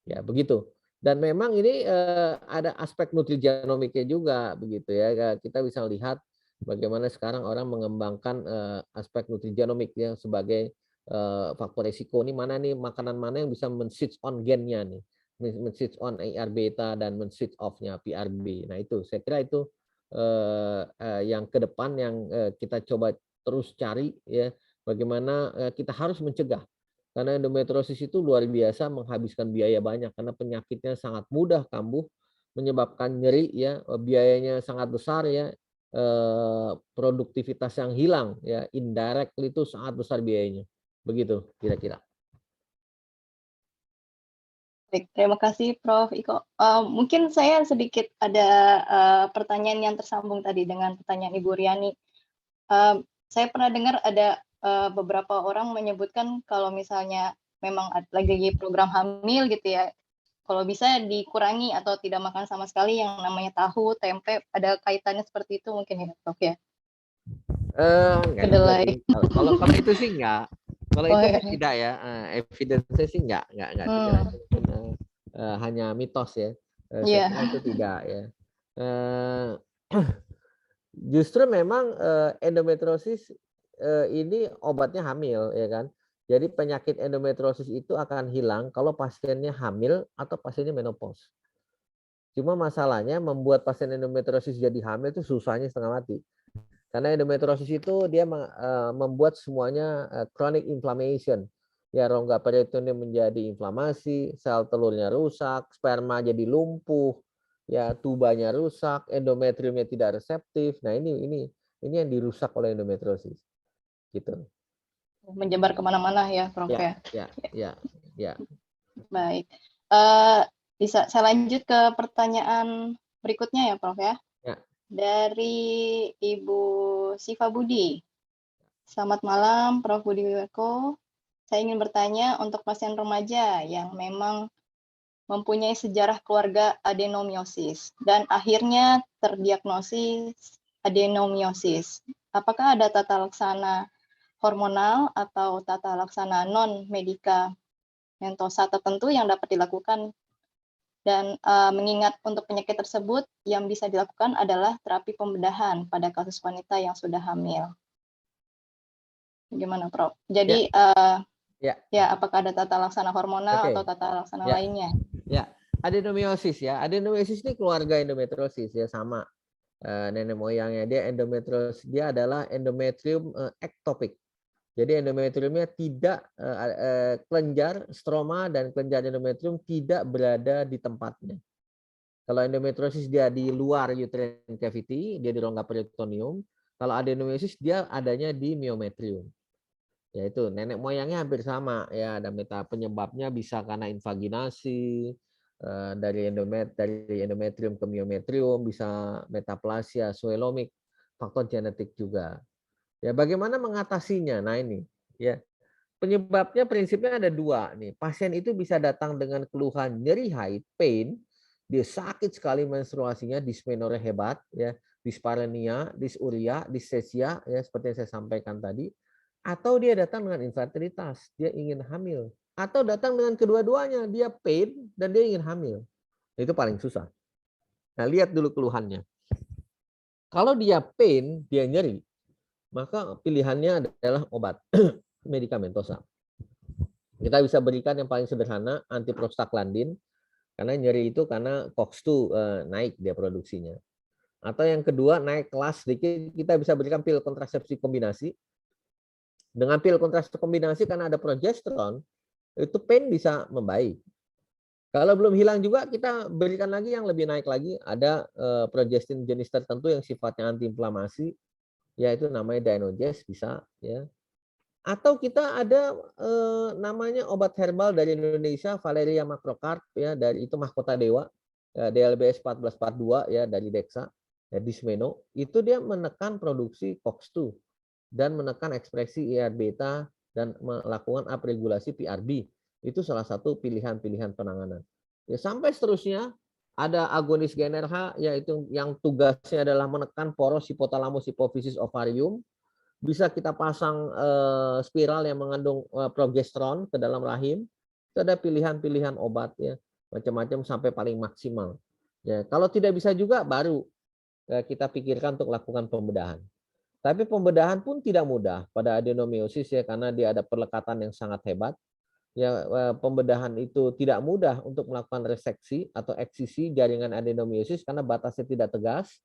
Ya, begitu. Dan memang ini ada aspek nutrigenomiknya juga begitu ya. Kita bisa lihat bagaimana sekarang orang mengembangkan aspek nutrigenomik ya sebagai faktor risiko. Ini mana nih makanan mana yang bisa men-switch on gennya nih, men-switch on IR beta dan men-switch off-nya PRB. Nah, itu saya kira itu yang ke depan yang kita coba terus cari ya, bagaimana kita harus mencegah. Karena endometriosis itu luar biasa menghabiskan biaya banyak karena penyakitnya sangat mudah kambuh, menyebabkan nyeri ya, biayanya sangat besar ya, produktivitas yang hilang ya, indirect itu sangat besar biayanya. Begitu kira-kira. Baik, terima kasih Prof. Iko. Mungkin saya sedikit ada pertanyaan yang tersambung tadi dengan pertanyaan Ibu Riani. Saya pernah dengar ada beberapa orang menyebutkan kalau misalnya memang lagi program hamil gitu ya, kalau bisa dikurangi atau tidak makan sama sekali yang namanya tahu, tempe, ada kaitannya seperti itu mungkin ya Prof ya? Kedelai. Kalau itu sih enggak. Kalau itu tidak ya, evidence-nya sih enggak tidak. Hanya mitos ya. Saya kira itu tidak ya. Justru memang endometriosis ini obatnya hamil ya kan. Jadi penyakit endometriosis itu akan hilang kalau pasiennya hamil atau pasiennya menopause. Cuma masalahnya membuat pasien endometriosis jadi hamil itu susahnya setengah mati. Karena endometriosis itu dia membuat semuanya chronic inflammation. Ya, rongga peritoneum menjadi inflamasi, sel telurnya rusak, sperma jadi lumpuh, ya tubanya rusak, endometriumnya tidak reseptif. Nah, ini yang dirusak oleh endometriosis. Gitu. Menyebar kemana-mana ya, Prof ya. Ya. Baik. Bisa saya lanjut ke pertanyaan berikutnya ya, Prof ya? Ya. Dari Ibu Siva Budi. Selamat malam, Prof Budi Wiweko. Saya ingin bertanya untuk pasien remaja yang memang mempunyai sejarah keluarga adenomiosis dan akhirnya terdiagnosis adenomiosis. Apakah ada tata laksana hormonal atau tata laksana non-medikamentosa tertentu yang dapat dilakukan? Dan mengingat untuk penyakit tersebut yang bisa dilakukan adalah terapi pembedahan pada kasus wanita yang sudah hamil. Gimana, Prof? Jadi ya, apakah ada tata laksana hormonal atau tata laksana lainnya? Ya, adenomiosis ya. Adenomiosis ini keluarga endometriosis ya, sama nenek moyangnya. Dia endometriosis, dia adalah endometrium ektopik. Jadi endometriumnya tidak kelenjar stroma dan kelenjar endometrium tidak berada di tempatnya. Kalau endometriosis dia di luar uterine cavity, dia di rongga peritoneum. Kalau adenomiosis dia adanya di myometrium. Yaitu nenek moyangnya hampir sama ya, ada penyebabnya bisa karena invaginasi dari endometrium ke myometrium, bisa metaplasia suelomik, faktor genetik juga. Ya, bagaimana mengatasinya? Nah ini ya, penyebabnya prinsipnya ada dua nih. Pasien itu bisa datang dengan keluhan nyeri haid, pain, dia sakit sekali menstruasinya, dysmenorrhea hebat ya, dispareunia, dysuria, dysphagia ya, seperti yang saya sampaikan tadi. Atau dia datang dengan infertilitas, dia ingin hamil. Atau datang dengan kedua-duanya, dia pain dan dia ingin hamil. Itu paling susah. Nah, lihat dulu keluhannya. Kalau dia pain, dia nyeri, maka pilihannya adalah obat medikamentosa. Kita bisa berikan yang paling sederhana, antiprostaglandin, karena nyeri itu karena COX-2 naik dia produksinya. Atau yang kedua, naik kelas sedikit, kita bisa berikan pil kontrasepsi kombinasi. Dengan pil kontrasepsi kombinasi karena ada progesteron, itu pain bisa membaik. Kalau belum hilang juga kita berikan lagi yang lebih naik lagi, ada progestin jenis tertentu yang sifatnya antiinflamasi, yaitu namanya Dynogest bisa ya. Atau kita ada namanya obat herbal dari Indonesia, Valeria Macrocarp ya, dari itu mahkota dewa, ya, DLBS 1442 ya, dari Dexa, ya, Dismeno, itu dia menekan produksi COX-2 dan menekan ekspresi IR beta dan melakukan upregulasi PRB. Itu salah satu pilihan-pilihan penanganan. Ya, sampai seterusnya ada agonis GnRH, yaitu yang tugasnya adalah menekan poros hipotalamus hipofisis ovarium. Bisa kita pasang spiral yang mengandung progesteron ke dalam rahim. Itu ada pilihan-pilihan obat ya, macam-macam sampai paling maksimal. Ya, kalau tidak bisa juga baru kita pikirkan untuk lakukan pembedahan. Tapi pembedahan pun tidak mudah pada adenomiosis ya, karena dia ada perlekatan yang sangat hebat. Ya, pembedahan itu tidak mudah untuk melakukan reseksi atau eksisi jaringan adenomiosis karena batasnya tidak tegas.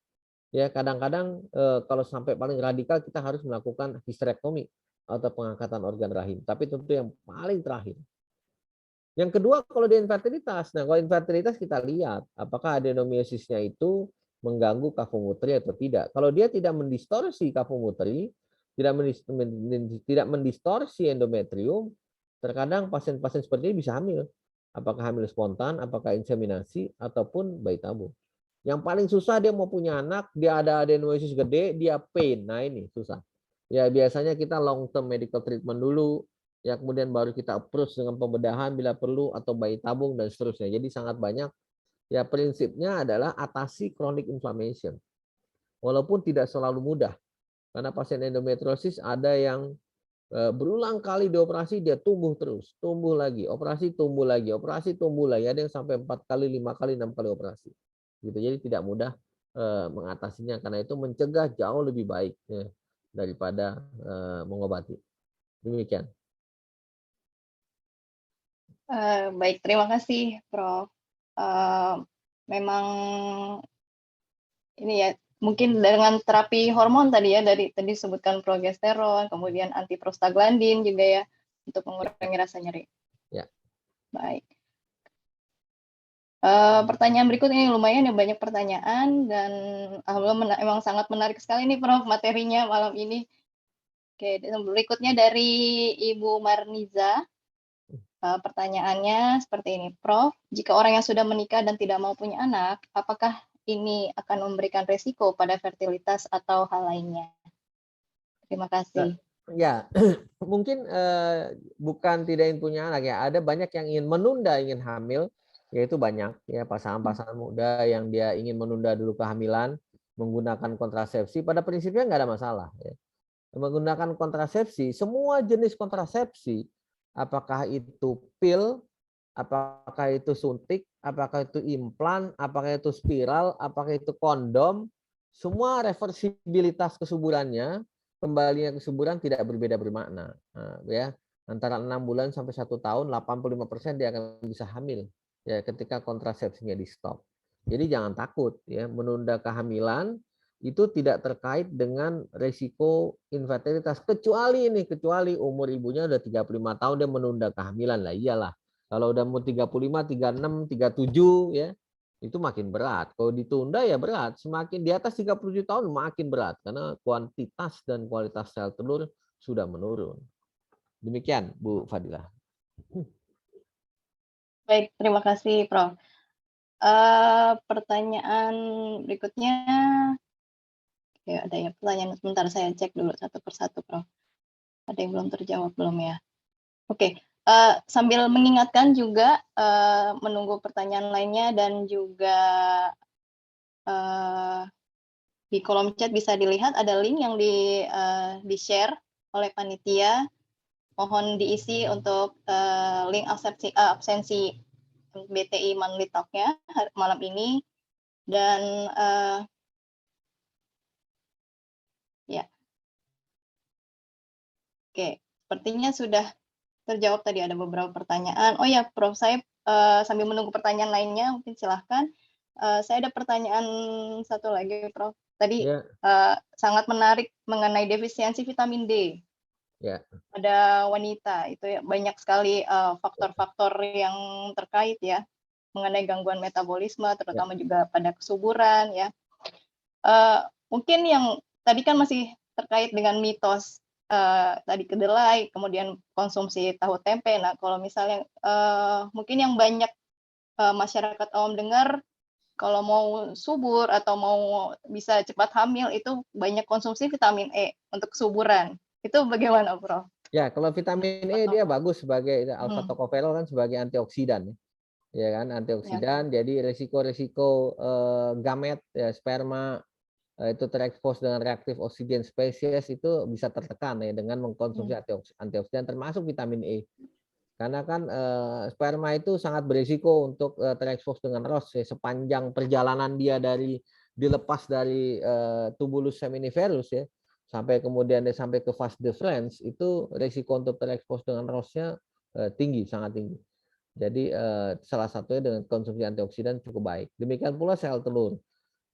Ya, kadang-kadang kalau sampai paling radikal kita harus melakukan histerektomi atau pengangkatan organ rahim. Tapi tentu yang paling terakhir. Yang kedua, kalau di infertilitas. Nah, kalau infertilitas kita lihat apakah adenomiosisnya itu mengganggu kafumutri atau tidak. Kalau dia tidak mendistorsi kafumutri, tidak mendistorsi endometrium, terkadang pasien-pasien seperti ini bisa hamil. Apakah hamil spontan, apakah inseminasi, ataupun bayi tabung. Yang paling susah dia mau punya anak, dia ada adenomiosis gede, dia pain. Nah ini susah. Ya biasanya kita long term medical treatment dulu, ya kemudian baru kita approach dengan pembedahan bila perlu atau bayi tabung dan seterusnya. Jadi sangat banyak. Ya prinsipnya adalah atasi chronic inflammation. Walaupun tidak selalu mudah. Karena pasien endometriosis ada yang berulang kali dioperasi dia tumbuh terus, tumbuh lagi, operasi tumbuh lagi, operasi tumbuh lagi. Ada yang sampai 4 kali, 5 kali, 6 kali operasi. Gitu. Jadi tidak mudah mengatasinya, karena itu mencegah jauh lebih baik ya, daripada mengobati. Demikian. Baik, terima kasih Prof. Memang ini ya, mungkin dengan terapi hormon tadi ya, tadi disebutkan progesteron, kemudian antiprostaglandin juga ya, untuk mengurangi rasa nyeri. Ya. Baik. Pertanyaan berikut ini lumayan ya, banyak pertanyaan dan alhamdulillah memang sangat menarik sekali nih Prof materinya malam ini. Oke, berikutnya dari Ibu Marniza. Pertanyaannya seperti ini, Prof. Jika orang yang sudah menikah dan tidak mau punya anak, apakah ini akan memberikan resiko pada fertilitas atau hal lainnya? Terima kasih. Ya, mungkin bukan tidak ingin punya anak ya. Ada banyak yang ingin menunda, ingin hamil, yaitu banyak ya pasangan-pasangan muda yang dia ingin menunda dulu kehamilan menggunakan kontrasepsi. Pada prinsipnya nggak ada masalah. Ya. Menggunakan kontrasepsi, semua jenis kontrasepsi, apakah itu pil, apakah itu suntik, apakah itu implan, apakah itu spiral, apakah itu kondom, semua reversibilitas kesuburannya, kembalinya kesuburan tidak berbeda bermakna. Nah, ya, antara 6 bulan sampai 1 tahun, 85% dia akan bisa hamil ya ketika kontrasepsinya di stop. Jadi jangan takut ya, menunda kehamilan itu tidak terkait dengan resiko infertilitas, kecuali umur ibunya udah 35 tahun dia menunda kehamilan lah, iyalah. Kalau udah mau 35, 36, 37 ya, itu makin berat. Kalau ditunda ya berat. Semakin di atas 37 tahun makin berat karena kuantitas dan kualitas sel telur sudah menurun. Demikian Bu Fadilah. Baik, terima kasih Prof. Pertanyaan berikutnya, ya ada ya pertanyaan, sebentar saya cek dulu satu persatu Prof. Ada yang belum terjawab belum ya? Oke, sambil mengingatkan juga menunggu pertanyaan lainnya dan juga di kolom chat bisa dilihat ada link yang di-share oleh panitia. Mohon diisi untuk link absensi BTI Monthly Talk-nya malam ini. Dan ya, oke, sepertinya sudah terjawab tadi ada beberapa pertanyaan. Oh ya, Prof, saya sambil menunggu pertanyaan lainnya, mungkin silahkan. Saya ada pertanyaan satu lagi, Prof. Tadi Ya. Sangat menarik mengenai defisiensi vitamin D. Ya. Pada wanita, itu ya, banyak sekali faktor-faktor yang terkait ya, mengenai gangguan metabolisme, terutama juga pada kesuburan ya. Mungkin yang tadi kan masih terkait dengan mitos tadi kedelai, kemudian konsumsi tahu tempe. Nah, kalau misalnya mungkin yang banyak masyarakat awam dengar, kalau mau subur atau mau bisa cepat hamil itu banyak konsumsi vitamin E untuk kesuburan. Itu bagaimana, Prof? Ya, kalau vitamin E dia bagus sebagai alpha tocopherol kan sebagai antioksidan. Ya kan, antioksidan. Ya. Jadi resiko-resiko gamet ya, sperma itu terekspos dengan reaktif oksigen spesies itu bisa tertekan ya dengan mengkonsumsi antioksidan termasuk vitamin E. Karena kan sperma itu sangat berisiko untuk terekspos dengan ROS ya, sepanjang perjalanan dia dari dilepas dari tubulus seminiferus ya sampai kemudian dia sampai ke vas deferens itu risiko untuk terekspos dengan ROS-nya tinggi, sangat tinggi. Jadi salah satunya dengan konsumsi antioksidan cukup baik. Demikian pula sel telur.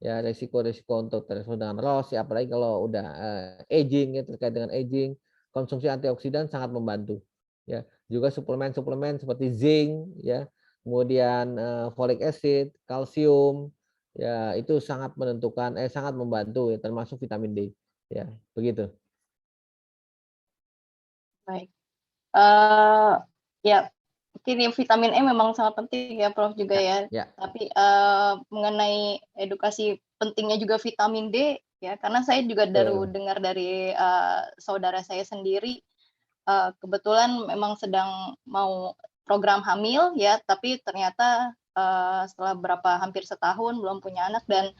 Ya risiko-risiko untuk terekspos dengan ROS ya, apalagi kalau udah aging ya, terkait dengan aging, konsumsi antioksidan sangat membantu. Ya, juga suplemen-suplemen seperti zinc ya, kemudian folic acid, kalsium ya itu sangat menentukan sangat membantu ya termasuk vitamin D ya, begitu. Baik. Ya, mungkin vitamin E memang sangat penting ya Prof juga ya. Tapi mengenai edukasi pentingnya juga vitamin D ya, karena saya juga baru dengar dari saudara saya sendiri. Kebetulan memang sedang mau program hamil ya, tapi ternyata setelah hampir setahun belum punya anak dan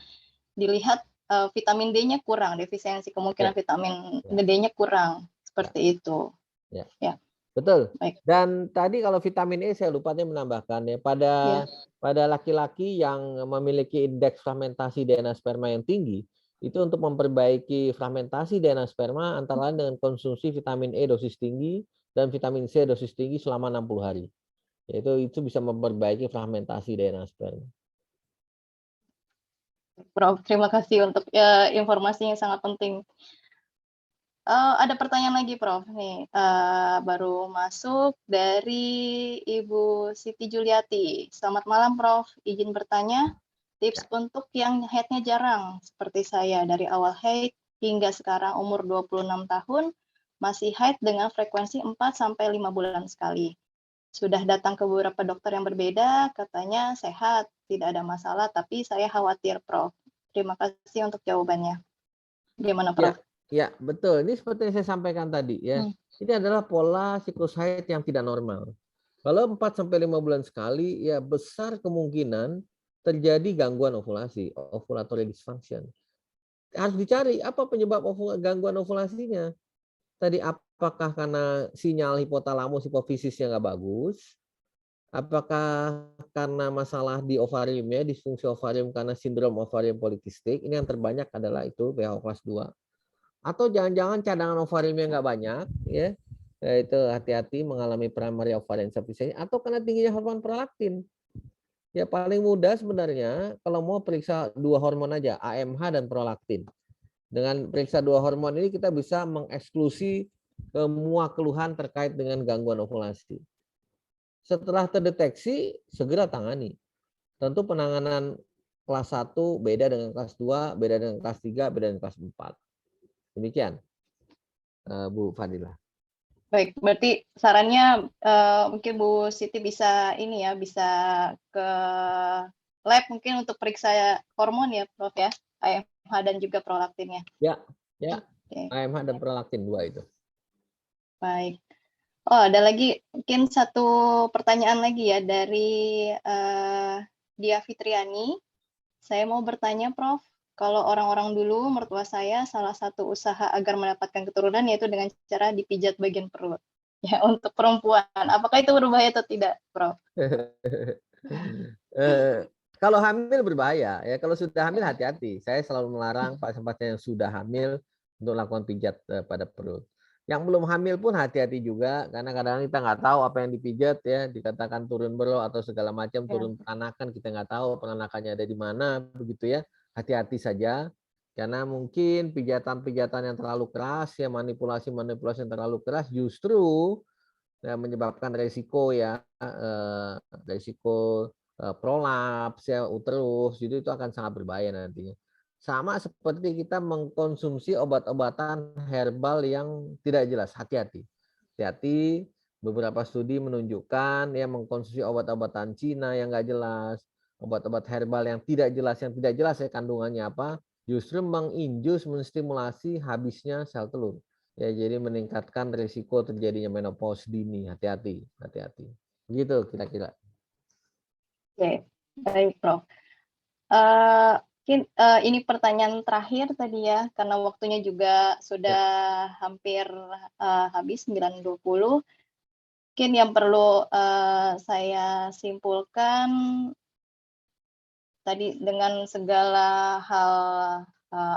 dilihat vitamin D-nya kurang, defisiensi kemungkinan vitamin D-nya kurang seperti itu. Ya. Betul. Baik. Dan tadi kalau vitamin E saya lupa menambahkan ya pada laki-laki yang memiliki indeks fragmentasi DNA sperma yang tinggi itu untuk memperbaiki fragmentasi DNA sperma antara lain dengan konsumsi vitamin E dosis tinggi dan vitamin C dosis tinggi selama 60 hari. Yaitu itu bisa memperbaiki fragmentasi DNA sperma. Prof, terima kasih untuk informasinya sangat penting. Ada pertanyaan lagi Prof nih, baru masuk dari Ibu Siti Juliati. Selamat malam Prof, izin bertanya. Tips untuk yang haid-nya jarang seperti saya dari awal haid hingga sekarang umur 26 tahun masih haid dengan frekuensi 4 sampai 5 bulan sekali. sudah datang ke beberapa dokter yang berbeda, katanya sehat, tidak ada masalah, tapi saya khawatir, Prof. Terima kasih untuk jawabannya. Gimana, Prof? Ya, betul. Ini seperti yang saya sampaikan tadi ya. Ini adalah pola siklus haid yang tidak normal. Kalau 4-5 bulan sekali, ya besar kemungkinan terjadi gangguan ovulasi, ovulatory dysfunction. Harus dicari apa penyebab gangguan ovulasinya. Tadi apakah karena sinyal hipotalamus hipofisisnya nggak bagus? Apakah karena masalah di ovarium ya, disfungsi ovarium karena sindrom ovarium polikistik? Ini yang terbanyak adalah itu WHO kelas 2. Atau jangan-jangan cadangan ovariumnya nggak banyak, ya, itu hati-hati mengalami primary ovarian insufficiency atau karena tingginya hormon prolaktin. Ya paling mudah sebenarnya kalau mau periksa 2 hormon aja, AMH dan prolaktin. Dengan periksa 2 hormon ini kita bisa mengeksklusi semua keluhan terkait dengan gangguan ovulasi. Setelah terdeteksi, segera tangani. Tentu penanganan kelas 1 beda dengan kelas 2, beda dengan kelas 3, beda dengan kelas 4. Demikian, Bu Fadila. Baik, berarti sarannya mungkin Bu Siti bisa ini ya, bisa ke lab mungkin untuk periksa hormon ya, Prof ya, AMH dan juga prolaktinnya. Ya, Okay. AMH dan prolaktin 2 itu. Baik. Oh, ada lagi mungkin satu pertanyaan lagi ya dari Dia Fitriani. Saya mau bertanya, Prof, kalau orang-orang dulu, mertua saya salah satu usaha agar mendapatkan keturunan yaitu dengan cara dipijat bagian perut. Ya, untuk perempuan, apakah itu berbahaya atau tidak, Prof? Kalau hamil berbahaya ya. Kalau sudah hamil hati-hati. Saya selalu melarang pasien-pasien yang sudah hamil untuk lakukan pijat pada perut. Yang belum hamil pun hati-hati juga karena kadang-kadang kita nggak tahu apa yang dipijat ya, dikatakan turun bero atau segala macam, turun peranakan, kita nggak tahu peranakannya ada di mana begitu ya. Hati-hati saja karena mungkin pijatan-pijatan yang terlalu keras ya, manipulasi-manipulasi yang terlalu keras justru ya, menyebabkan resiko ya, resiko prolaps ya, uterus, jadi itu akan sangat berbahaya nantinya. Sama seperti kita mengkonsumsi obat-obatan herbal yang tidak jelas, hati-hati. Hati-hati, beberapa studi menunjukkan ya mengkonsumsi obat-obatan Cina yang nggak jelas, obat-obat herbal yang tidak jelas ya kandungannya apa, justru menginjus, menstimulasi habisnya sel telur. Ya, jadi meningkatkan risiko terjadinya menopause dini. Hati-hati, hati-hati. Begitu kira-kira. Oke, baik, Prof. Ini pertanyaan terakhir tadi ya, karena waktunya juga sudah hampir habis 9.20. Mungkin yang perlu saya simpulkan tadi dengan segala hal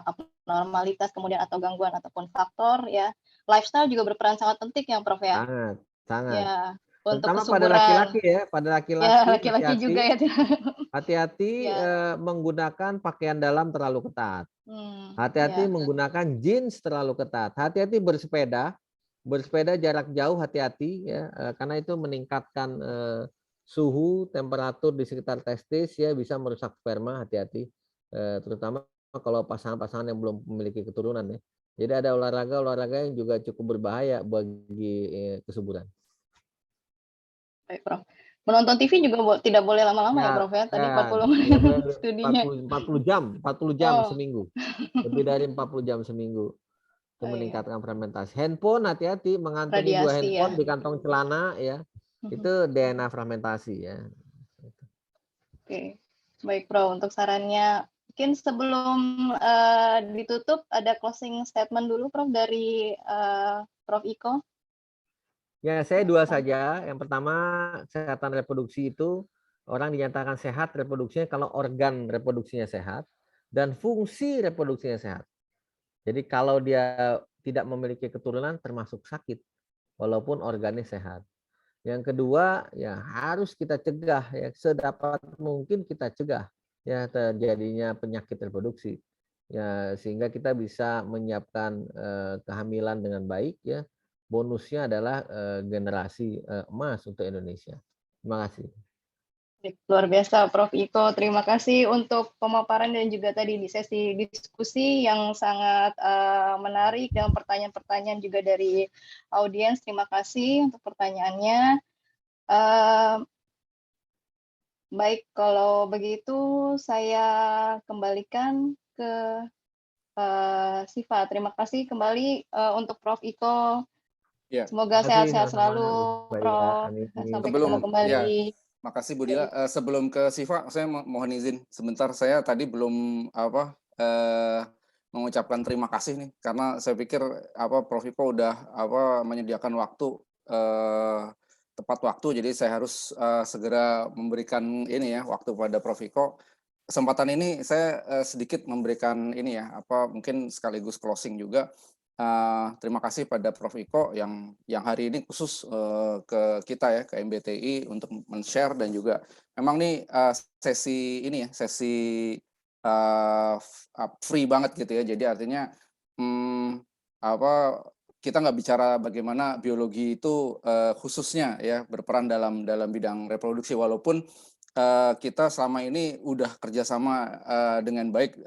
abnormalitas kemudian atau gangguan ataupun faktor ya, lifestyle juga berperan sangat penting ya, Prof ya. Sangat. Ya, untuk terutama kesuburan. pada laki-laki ya, pada laki-laki. Ya, laki-laki juga ya. Hati-hati menggunakan pakaian dalam terlalu ketat. Hati-hati menggunakan jeans terlalu ketat. Hati-hati bersepeda jarak jauh, hati-hati ya, karena itu meningkatkan suhu, temperatur di sekitar testis ya, bisa merusak sperma, hati-hati. Terutama kalau pasangan-pasangan yang belum memiliki keturunan ya. Jadi ada olahraga yang juga cukup berbahaya bagi kesuburan. Baik, Prof. Menonton TV juga tidak boleh lama-lama ya, Prof ya. Tadi 40 menit studinya. 40 jam seminggu. Lebih dari 40 jam seminggu. Itu meningkatkan fermentasi. Handphone hati-hati, mengantongi 2 handphone di kantong celana ya. Itu DNA fermentasi ya. Oke. Baik, Prof, untuk sarannya. Mungkin sebelum ditutup ada closing statement dulu, Prof, dari Prof Iko. Ya, saya 2 saja. Yang pertama, kesehatan reproduksi itu orang dinyatakan sehat reproduksinya kalau organ reproduksinya sehat dan fungsi reproduksinya sehat. Jadi kalau dia tidak memiliki keturunan termasuk sakit walaupun organnya sehat. Yang kedua, ya harus kita cegah ya, sedapat mungkin kita cegah ya terjadinya penyakit reproduksi. Ya, sehingga kita bisa menyiapkan kehamilan dengan baik ya. Bonusnya adalah generasi emas untuk Indonesia. Terima kasih. Luar biasa, Prof Iko. Terima kasih untuk pemaparan dan juga tadi di sesi diskusi yang sangat menarik dan pertanyaan-pertanyaan juga dari audiens. Terima kasih untuk pertanyaannya. Baik, kalau begitu saya kembalikan ke Siva. Terima kasih kembali untuk Prof. Iko. Ya. Semoga sehat-sehat selalu, Prof. Sampai ketemu Ya, kembali. makasih Bu Dila. Sebelum ke Siva, saya mohon izin sebentar. Saya tadi belum mengucapkan terima kasih nih, karena saya pikir Prof. Iko udah menyediakan waktu tepat waktu, jadi saya harus segera memberikan ini ya waktu pada Prof. Iko. Kesempatan ini saya sedikit memberikan ini ya mungkin sekaligus closing juga. Terima kasih pada Prof. Iko yang hari ini khusus ke kita ya, ke MBTI untuk men-share, dan juga memang nih sesi ini ya, sesi free banget gitu ya. Jadi artinya kita nggak bicara bagaimana biologi itu khususnya ya berperan dalam bidang reproduksi, walaupun kita selama ini udah kerjasama dengan baik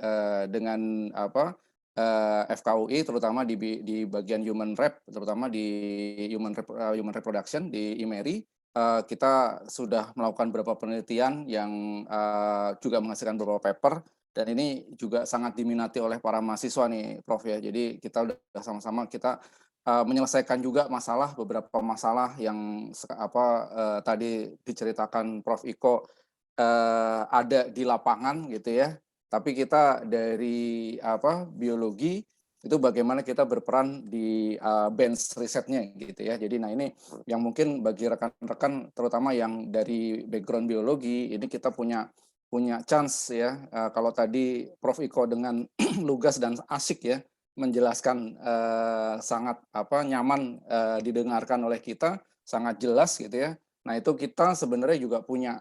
dengan FKUI, terutama di bagian human rep, terutama di human reproduction di IMERI. Kita sudah melakukan beberapa penelitian yang juga menghasilkan beberapa paper, dan ini juga sangat diminati oleh para mahasiswa nih, Prof ya. Jadi kita udah sama-sama kita menyelesaikan juga beberapa masalah yang tadi diceritakan Prof. Iko ada di lapangan gitu ya. Tapi kita dari biologi itu bagaimana kita berperan di bench risetnya gitu ya. Jadi nah ini yang mungkin bagi rekan-rekan terutama yang dari background biologi ini kita punya chance ya. Kalau tadi Prof. Iko dengan lugas dan asik ya menjelaskan sangat nyaman didengarkan oleh kita, sangat jelas gitu ya. Nah itu kita sebenarnya juga punya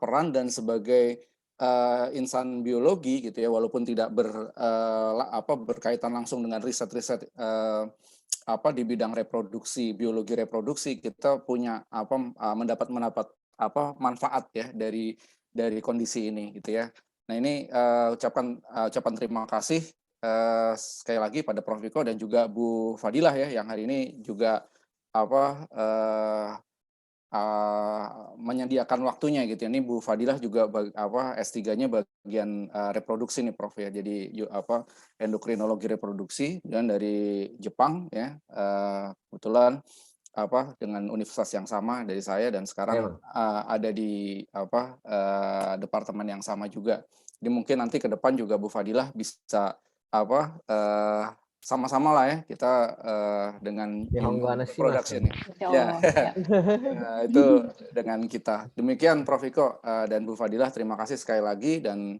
peran, dan sebagai insan biologi gitu ya, walaupun tidak berkaitan langsung dengan riset-riset di bidang reproduksi, biologi reproduksi, kita punya mendapat manfaat ya dari kondisi ini gitu ya. Nah ini ucapan terima kasih sekali lagi pada Prof. Iko dan juga Bu Fadilah ya, yang hari ini juga menyediakan waktunya gitu ya. Ini Bu Fadilah juga S3-nya bagian reproduksi nih Prof ya. Jadi endokrinologi reproduksi, dan dari Jepang ya. Kebetulan dengan universitas yang sama dari saya, dan sekarang ada di departemen yang sama juga. Jadi mungkin nanti ke depan juga Bu Fadilah bisa sama-sama lah ya kita dengan production ya. Itu dengan kita. Demikian Prof. Iko dan Bu Fadilah, terima kasih sekali lagi, dan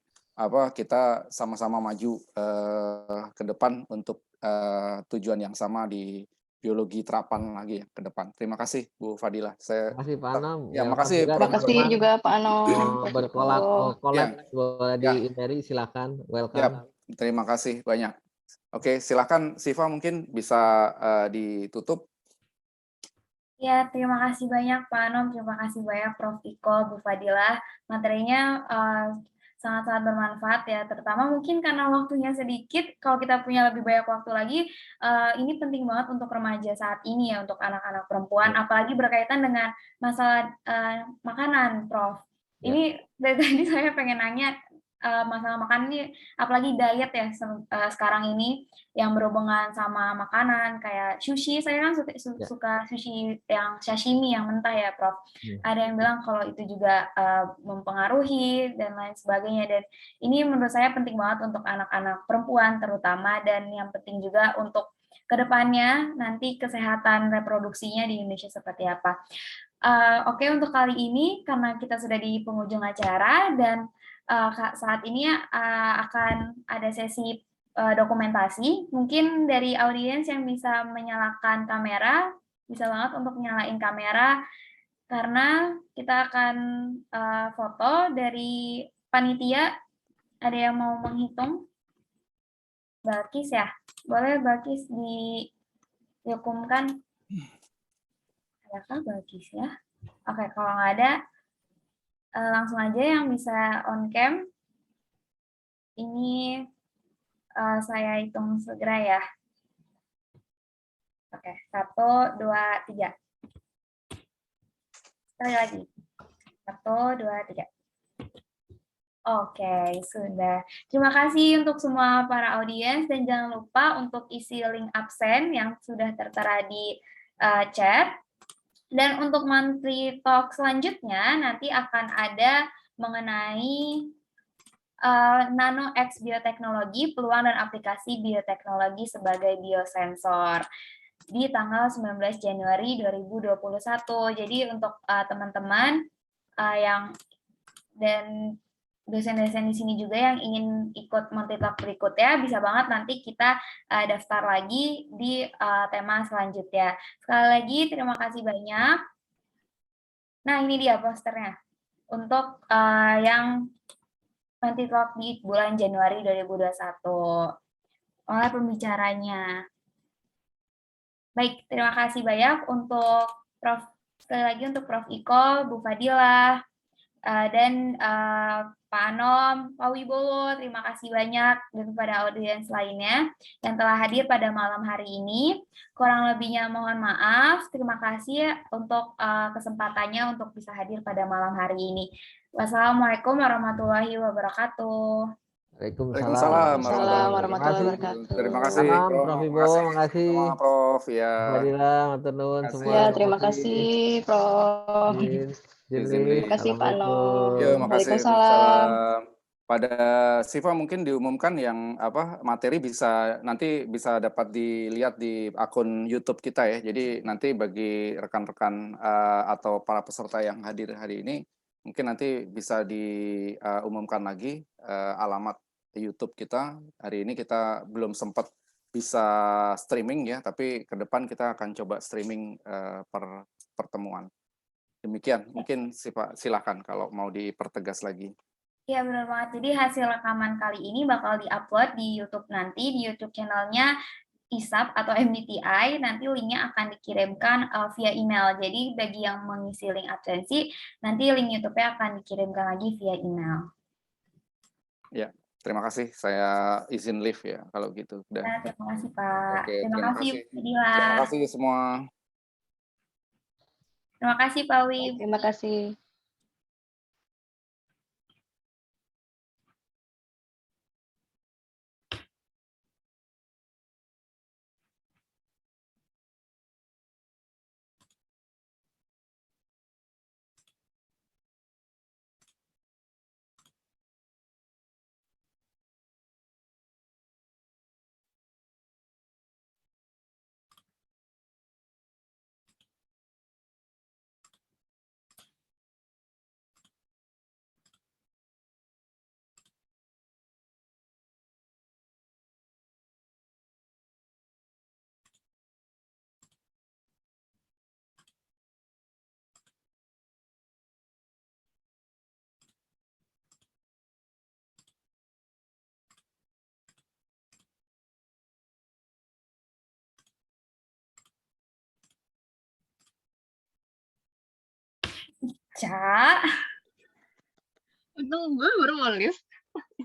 kita sama-sama maju ke depan untuk tujuan yang sama di biologi terapan lagi ke depan. Terima kasih Bu Fadilah. Terima kasih Pak Anom. Ya, makasih Terima kasih juga Pak Anom. Berkolab boleh di IMERI, silakan, welcome. Ya, terima kasih banyak. Oke, silakan Siva, mungkin bisa ditutup. Ya, terima kasih banyak Pak Anom, terima kasih banyak Prof. Iko, Bu Fadilah. Materinya sangat-sangat bermanfaat ya, terutama mungkin karena waktunya sedikit. Kalau kita punya lebih banyak waktu lagi, ini penting banget untuk remaja saat ini ya, untuk anak-anak perempuan, apalagi berkaitan dengan masalah makanan, Prof. Ini dari tadi saya pengen nanya masalah makanan ini, apalagi diet ya sekarang ini yang berhubungan sama makanan kayak sushi. Saya kan suka sushi yang sashimi yang mentah ya Prof. Ada yang bilang kalau itu juga mempengaruhi dan lain sebagainya, dan ini menurut saya penting banget untuk anak-anak perempuan terutama, dan yang penting juga untuk kedepannya nanti kesehatan reproduksinya di Indonesia seperti apa. Oke, untuk kali ini karena kita sudah di penghujung acara, dan saat ini akan ada sesi dokumentasi. Mungkin dari audiens yang bisa menyalakan kamera, bisa banget untuk nyalain kamera, karena kita akan foto dari panitia. Ada yang mau menghitung? Balkis ya? Boleh Balkis dihukumkan? Adakah Balkis ya? Oke, kalau nggak ada, langsung aja yang bisa on cam. Ini saya hitung segera ya. Oke, 1, 2, 3. Sekali lagi. 1, 2, 3. Oke, sudah. Terima kasih untuk semua para audiens dan jangan lupa untuk isi link absen yang sudah tertera di chat. Dan untuk monthly talk selanjutnya nanti akan ada mengenai Nano X Bioteknologi, peluang dan aplikasi bioteknologi sebagai biosensor di tanggal 19 Januari 2021. Jadi untuk teman-teman yang dan dosen-dosen di sini juga yang ingin ikut monthly talk berikutnya, bisa banget nanti kita daftar lagi di tema selanjutnya. Sekali lagi, terima kasih banyak. Nah, ini dia posternya. Untuk yang monthly talk di bulan Januari 2021. Oleh pembicaranya. Baik, terima kasih banyak untuk Prof. Sekali lagi untuk Prof. Iko, Bu Fadilah, dan Pak Anom, Pak Wibowo, terima kasih banyak dan kepada audiens lainnya yang telah hadir pada malam hari ini. Kurang lebihnya mohon maaf. Terima kasih untuk kesempatannya untuk bisa hadir pada malam hari ini. Wassalamualaikum warahmatullahi wabarakatuh. Waalaikumsalam warahmatullahi wabarakatuh. Terima kasih, Prof. Wibowo, makasih. Sama Prof. Ya. Fadilah, matur nuwun semua. Ya, terima kasih, Prof. Terima kasih, Pak Nom. Ya, makasih. Waalaikumsalam. Pada Siva mungkin diumumkan yang materi nanti bisa dapat dilihat di akun YouTube kita ya. Jadi nanti bagi rekan-rekan atau para peserta yang hadir hari ini mungkin nanti bisa diumumkan lagi alamat YouTube kita. Hari ini kita belum sempat bisa streaming ya, tapi ke depan kita akan coba streaming per pertemuan. Demikian, mungkin silakan kalau mau dipertegas lagi. Iya benar banget, jadi hasil rekaman kali ini bakal di-upload di YouTube nanti, di YouTube channelnya ISAP atau MBTI, nanti linknya akan dikirimkan via email. Jadi bagi yang mengisi link absensi, nanti link YouTube-nya akan dikirimkan lagi via email. Ya, terima kasih. Saya izin live ya kalau gitu. Nah, terima kasih Pak. Oke, terima kasih Fadila. Terima kasih semua. Terima kasih Pak Wib. Terima kasih. Cak. Untung gue baru mau live.